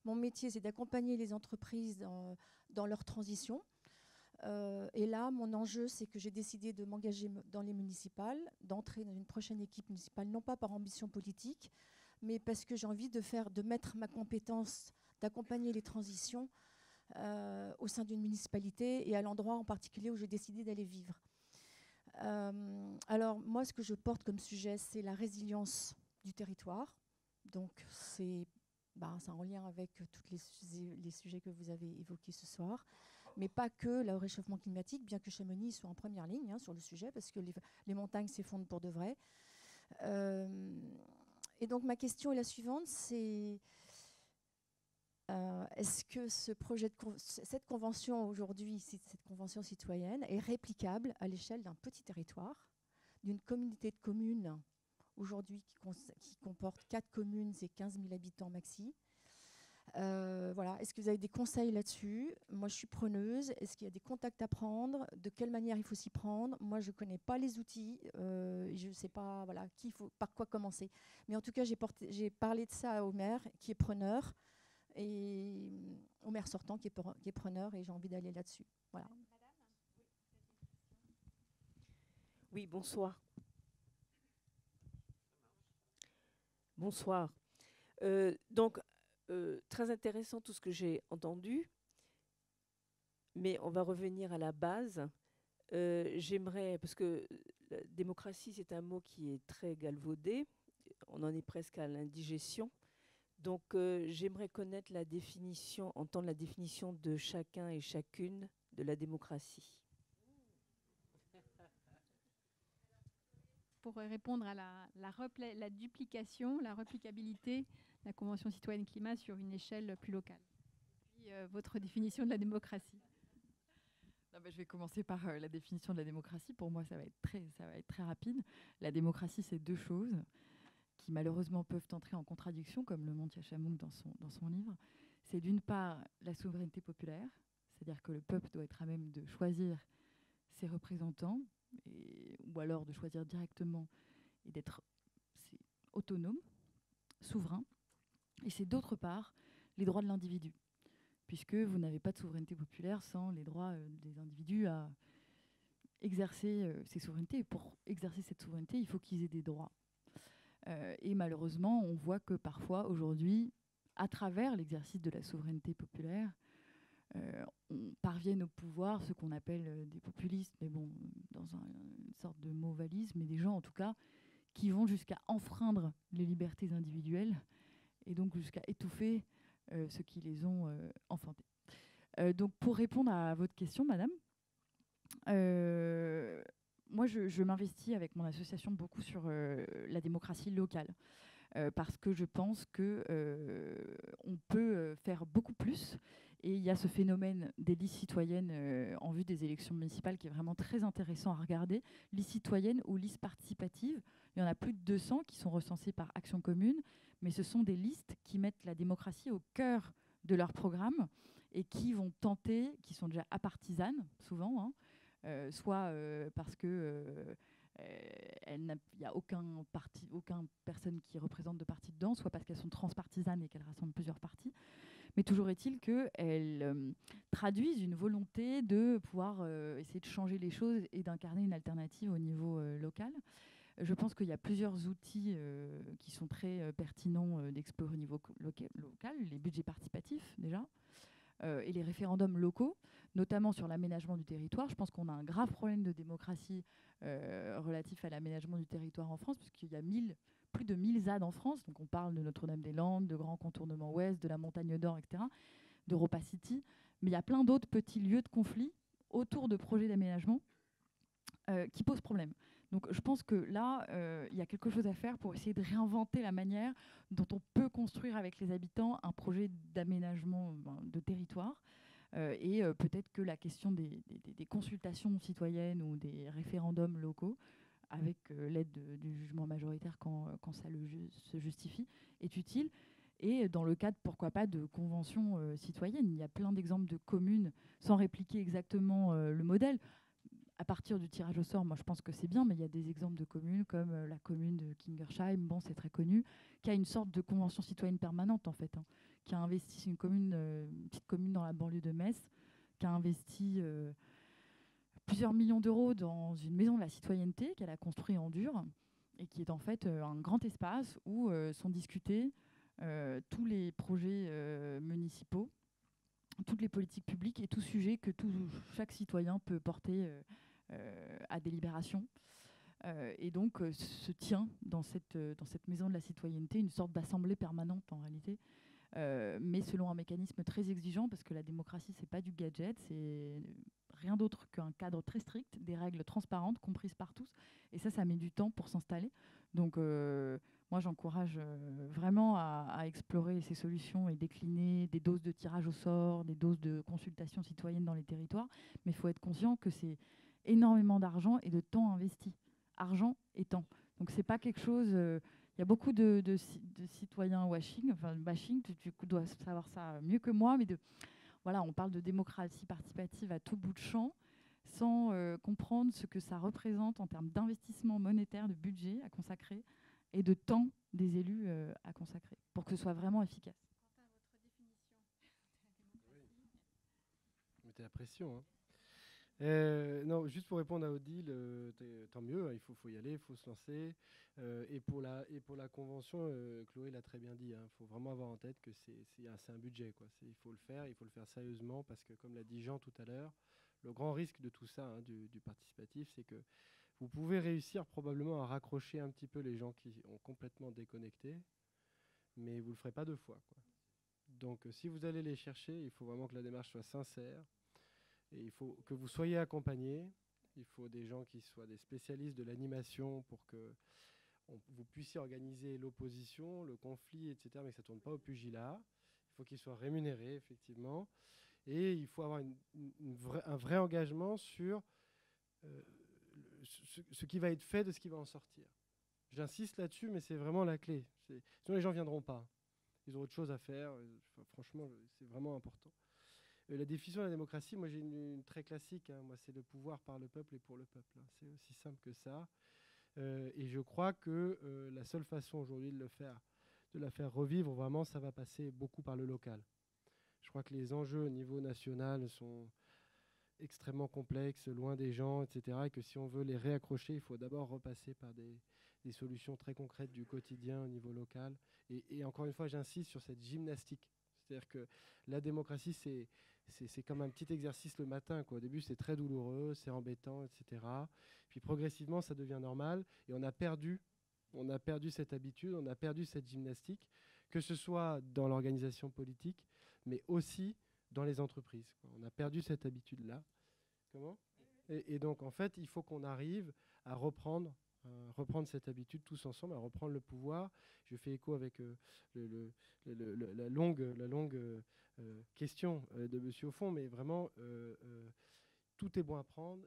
mon métier, c'est d'accompagner les entreprises dans leur transition. Et là, mon enjeu, c'est que j'ai décidé de m'engager dans les municipales, d'entrer dans une prochaine équipe municipale, non pas par ambition politique, mais parce que j'ai envie de mettre ma compétence d'accompagner les transitions au sein d'une municipalité et à l'endroit en particulier où j'ai décidé d'aller vivre. Alors, moi, ce que je porte comme sujet, c'est la résilience du territoire. Donc, c'est en lien avec tous les sujets que vous avez évoqués ce soir. Mais pas que le réchauffement climatique, bien que Chamonix soit en première ligne sur le sujet, parce que les montagnes s'effondrent pour de vrai. Et donc ma question est la suivante, c'est est-ce que cette convention aujourd'hui, cette convention citoyenne, est réplicable à l'échelle d'un petit territoire, d'une communauté de communes aujourd'hui qui comporte 4 communes et 15 000 habitants maxi? Voilà. Est-ce que vous avez des conseils là-dessus? Moi, je suis preneuse. Est-ce qu'il y a des contacts à prendre? De quelle manière il faut s'y prendre? Moi, je ne connais pas les outils. Je ne sais pas par quoi commencer. Mais en tout cas, j'ai parlé de ça au maire qui est preneur et au maire sortant qui est preneur et j'ai envie d'aller là-dessus. Voilà. Oui, bonsoir. Bonsoir. Donc, très intéressant tout ce que j'ai entendu, mais on va revenir à la base. J'aimerais, parce que la démocratie, c'est un mot qui est très galvaudé, on en est presque à l'indigestion. Donc, j'aimerais connaître entendre la définition de chacun et chacune de la démocratie. Pour répondre à la duplication, la replicabilité de la Convention citoyenne climat sur une échelle plus locale. Puis, votre définition de la démocratie. Je vais commencer par la définition de la démocratie. Pour moi, ça va être très rapide. La démocratie, c'est 2 choses qui malheureusement peuvent entrer en contradiction, comme le montre Yashamouk dans son livre. C'est d'une part la souveraineté populaire, c'est-à-dire que le peuple doit être à même de choisir ses représentants, ou alors de choisir directement et d'être autonome, souverain. Et c'est d'autre part les droits de l'individu, puisque vous n'avez pas de souveraineté populaire sans les droits des individus exercer ces souverainetés. Et pour exercer cette souveraineté, il faut qu'ils aient des droits. Et malheureusement, on voit que parfois, aujourd'hui, à travers l'exercice de la souveraineté populaire, on parvienne au pouvoir ce qu'on appelle des populistes, mais bon, dans une sorte de mot valise, mais des gens en tout cas qui vont jusqu'à enfreindre les libertés individuelles et donc jusqu'à étouffer ceux qui les ont enfantées. Donc pour répondre à votre question, madame, moi je m'investis avec mon association beaucoup sur la démocratie locale. Parce que je pense qu'on peut faire beaucoup plus. Et il y a ce phénomène des listes citoyennes en vue des élections municipales qui est vraiment très intéressant à regarder. Listes citoyennes ou listes participatives, il y en a plus de 200 qui sont recensées par Action Commune, mais ce sont des listes qui mettent la démocratie au cœur de leur programme et qui vont tenter, qui sont déjà apartisanes souvent, hein, soit parce que... il n'y a aucune personne qui représente de parti dedans, soit parce qu'elles sont transpartisanes et qu'elles rassemblent plusieurs partis. Mais toujours est-il qu'elles traduisent une volonté de pouvoir essayer de changer les choses et d'incarner une alternative au niveau local. Je pense qu'il y a plusieurs outils qui sont très pertinents d'explorer au niveau local. Les budgets participatifs déjà, et les référendums locaux, notamment sur l'aménagement du territoire. Je pense qu'on a un grave problème de démocratie relatif à l'aménagement du territoire en France, puisqu'il y a plus de 1000 ZAD en France. Donc on parle de Notre-Dame-des-Landes, de Grand Contournement Ouest, de la Montagne d'Or, etc., d'Europa City. Mais il y a plein d'autres petits lieux de conflit autour de projets d'aménagement qui posent problème. Donc je pense que là, il y a quelque chose à faire pour essayer de réinventer la manière dont on peut construire avec les habitants un projet d'aménagement de territoire. Et peut-être que la question des consultations citoyennes ou des référendums locaux, avec l'aide du jugement majoritaire quand ça se justifie, est utile. Et dans le cadre, pourquoi pas, de conventions citoyennes. Il y a plein d'exemples de communes, sans répliquer exactement le modèle. À partir du tirage au sort, moi je pense que c'est bien, mais il y a des exemples de communes comme la commune de Kingersheim, bon c'est très connu, qui a une sorte de convention citoyenne permanente en fait, hein, qui a investi une petite commune dans la banlieue de Metz, qui a investi plusieurs millions d'euros dans une maison de la citoyenneté qu'elle a construite en dur et qui est en fait un grand espace où sont discutés tous les projets municipaux, toutes les politiques publiques et tout sujet que chaque citoyen peut porter à délibération. Et donc se tient dans cette maison de la citoyenneté une sorte d'assemblée permanente en réalité, mais selon un mécanisme très exigeant, parce que la démocratie, c'est pas du gadget, c'est rien d'autre qu'un cadre très strict, des règles transparentes, comprises par tous, et ça met du temps pour s'installer. Donc moi, j'encourage vraiment à explorer ces solutions et décliner des doses de tirage au sort, des doses de consultation citoyenne dans les territoires, mais il faut être conscient que c'est énormément d'argent et de temps investi. Argent et temps. Donc c'est pas quelque chose... Il y a beaucoup de citoyens bashing, tu dois savoir ça mieux que moi, mais voilà, on parle de démocratie participative à tout bout de champ, sans comprendre ce que ça représente en termes d'investissement monétaire, de budget à consacrer, et de temps des élus à consacrer, pour que ce soit vraiment efficace. Quentin, votre définition de la démocratie. Vous mettez la pression, hein. Non, juste pour répondre à Odile, tant mieux, hein, il faut y aller, il faut se lancer. Et pour la convention, Chloé l'a très bien dit, il faut vraiment avoir en tête que c'est un budget, quoi. Il faut le faire sérieusement, parce que comme l'a dit Jean tout à l'heure, le grand risque de tout ça, hein, du participatif, c'est que vous pouvez réussir probablement à raccrocher un petit peu les gens qui ont complètement déconnecté, mais vous ne le ferez pas deux fois, quoi. Donc si vous allez les chercher, il faut vraiment que la démarche soit sincère. Et il faut que vous soyez accompagnés. Il faut des gens qui soient des spécialistes de l'animation pour que vous puissiez organiser l'opposition, le conflit, etc., mais que ça ne tourne pas au pugilat. Il faut qu'ils soient rémunérés, effectivement. Et il faut avoir un vrai engagement sur ce qui va être fait de ce qui va en sortir. J'insiste là-dessus, mais c'est vraiment la clé. Sinon, les gens ne viendront pas. Ils ont autre chose à faire. Franchement, c'est vraiment important. La définition de la démocratie, moi j'ai une très classique, hein. Moi c'est le pouvoir par le peuple et pour le peuple, hein. C'est aussi simple que ça. Et je crois que la seule façon aujourd'hui de la faire revivre, vraiment, ça va passer beaucoup par le local. Je crois que les enjeux au niveau national sont extrêmement complexes, loin des gens, etc. Et que si on veut les réaccrocher, il faut d'abord repasser par des solutions très concrètes du quotidien au niveau local. Et encore une fois, j'insiste sur cette gymnastique. C'est-à-dire que la démocratie, c'est comme un petit exercice le matin, quoi. Au début, c'est très douloureux, c'est embêtant, etc. Puis progressivement, ça devient normal. Et on a perdu cette habitude, on a perdu cette gymnastique, que ce soit dans l'organisation politique, mais aussi dans les entreprises, quoi. On a perdu cette habitude-là. Comment ? Et donc, en fait, il faut qu'on arrive à reprendre cette habitude tous ensemble, à reprendre le pouvoir. Je fais écho avec la longue question de Monsieur au fond, mais vraiment, tout est bon à prendre.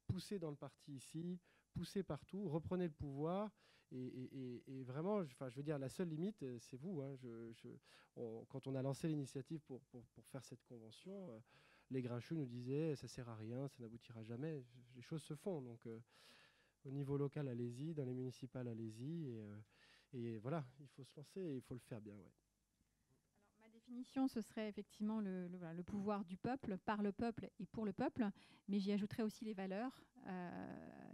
Poussez dans le parti ici, poussez partout, reprenez le pouvoir. Et vraiment, je veux dire, la seule limite, c'est vous. Hein. Quand on a lancé l'initiative pour faire cette convention, les grincheux nous disaient ça sert à rien, ça n'aboutira jamais. Les choses se font. Donc, au niveau local, allez-y. Dans les municipales, allez-y. Et voilà, il faut se lancer et il faut le faire bien. Ouais. Alors, ma définition, ce serait effectivement le pouvoir du peuple, par le peuple et pour le peuple. Mais j'y ajouterais aussi les valeurs,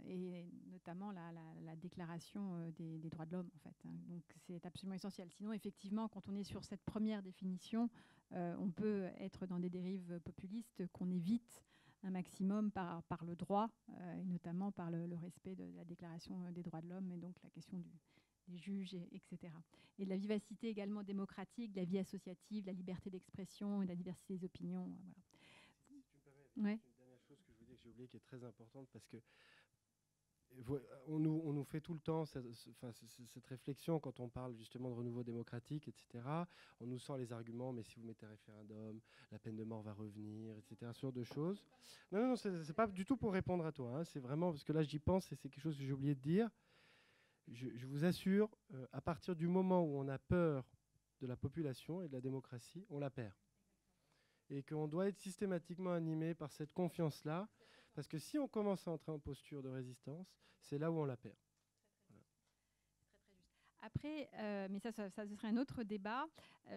et notamment la déclaration des droits de l'homme, en fait. Hein. Donc, c'est absolument essentiel. Sinon, effectivement, quand on est sur cette première définition, on peut être dans des dérives populistes qu'on évite un maximum par le droit, et notamment par le respect de la déclaration des droits de l'homme, et donc la question des juges, etc. Et de la vivacité également démocratique, de la vie associative, la liberté d'expression et la diversité des opinions. Voilà. Si tu me permets, une dernière chose que je veux dire que j'ai oublié qui est très importante, parce que on nous fait tout le temps cette réflexion quand on parle justement de renouveau démocratique, etc. On nous sort les arguments, mais si vous mettez un référendum, la peine de mort va revenir, etc. Ce genre de choses. Non, c'est pas du tout pour répondre à toi. Hein. C'est vraiment parce que là, j'y pense et c'est quelque chose que j'ai oublié de dire. Je vous assure, à partir du moment où on a peur de la population et de la démocratie, on la perd. Et qu'on doit être systématiquement animé par cette confiance-là. Parce que si on commence à entrer en posture de résistance, c'est là où on la perd. Voilà. Après, mais ça ce serait un autre débat.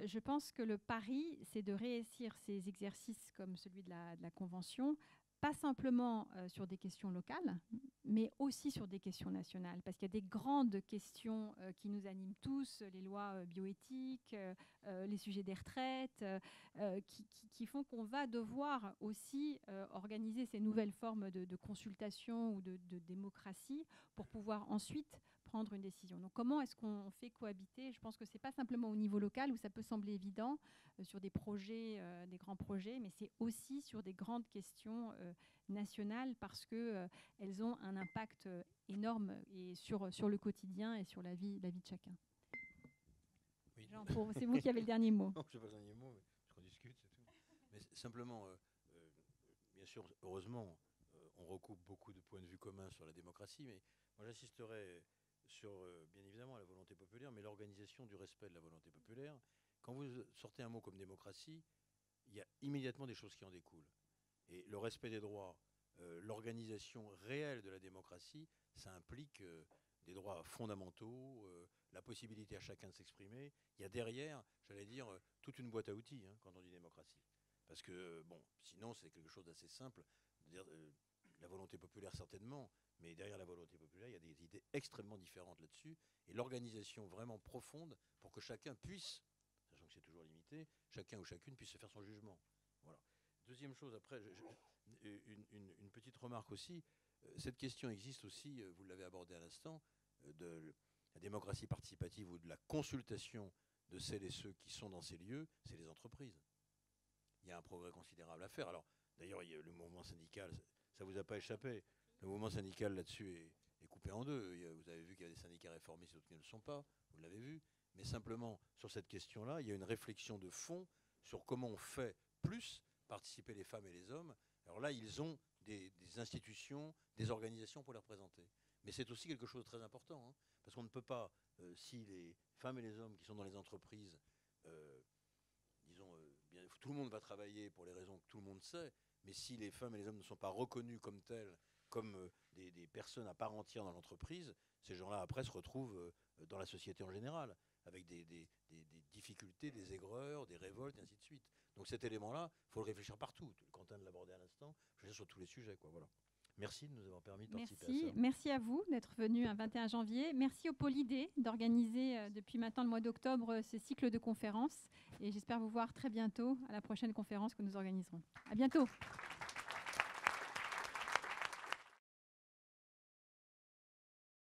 Je pense que le pari, c'est de réussir ces exercices comme celui de la Convention, pas simplement sur des questions locales, mais aussi sur des questions nationales. Parce qu'il y a des grandes questions qui nous animent tous, les lois bioéthiques, les sujets des retraites, qui font qu'on va devoir aussi organiser ces nouvelles formes de consultation ou de démocratie pour pouvoir ensuite prendre une décision. Donc comment est-ce qu'on fait cohabiter ? Je pense que ce n'est pas simplement au niveau local où ça peut sembler évident sur des projets, des grands projets, mais c'est aussi sur des grandes questions nationales parce qu'elles ont un impact énorme et sur le quotidien et sur la vie de chacun. Oui. Jean, c'est vous qui avez le dernier mot. Non, je n'ai pas le dernier mot, mais on discute, c'est tout. Mais simplement, bien sûr, heureusement, on recoupe beaucoup de points de vue communs sur la démocratie, mais moi j'insisterai sur, bien évidemment, la volonté populaire, mais l'organisation du respect de la volonté populaire. Quand vous sortez un mot comme démocratie, il y a immédiatement des choses qui en découlent. Et le respect des droits, l'organisation réelle de la démocratie, ça implique des droits fondamentaux, la possibilité à chacun de s'exprimer. Il y a derrière, j'allais dire, toute une boîte à outils quand on dit démocratie. Parce que, bon, sinon c'est quelque chose d'assez simple. La volonté populaire certainement, mais derrière la volonté populaire, il y a des idées extrêmement différentes là-dessus. Et l'organisation vraiment profonde pour que chacun puisse, sachant que c'est toujours limité, chacun ou chacune puisse se faire son jugement. Voilà. Deuxième chose, après, une petite remarque aussi. Cette question existe aussi, vous l'avez abordé à l'instant, de la démocratie participative ou de la consultation de celles et ceux qui sont dans ces lieux, c'est les entreprises. Il y a un progrès considérable à faire. Alors, d'ailleurs, le mouvement syndical, ça ne vous a pas échappé. Le mouvement syndical là-dessus est coupé en deux. Vous avez vu qu'il y a des syndicats réformistes et d'autres qui ne le sont pas. Vous l'avez vu. Mais simplement, sur cette question-là, il y a une réflexion de fond sur comment on fait plus participer les femmes et les hommes. Alors là, ils ont des institutions, des organisations pour les représenter. Mais c'est aussi quelque chose de très important. Parce qu'on ne peut pas, si les femmes et les hommes qui sont dans les entreprises, disons, tout le monde va travailler pour les raisons que tout le monde sait, mais si les femmes et les hommes ne sont pas reconnus comme tels, comme des personnes à part entière dans l'entreprise, ces gens-là, après, se retrouvent dans la société en général, avec des difficultés, des aigreurs, des révoltes, et ainsi de suite. Donc cet élément-là, il faut le réfléchir partout. Quentin l'abordait à l'instant, je veux dire sur tous les sujets, quoi. Voilà. Merci de nous avoir permis de participer à ça. Merci à vous d'être venu un 21 janvier. Merci au Polydé d'organiser depuis maintenant le mois d'octobre ce cycle de conférences. Et j'espère vous voir très bientôt à la prochaine conférence que nous organiserons. À bientôt.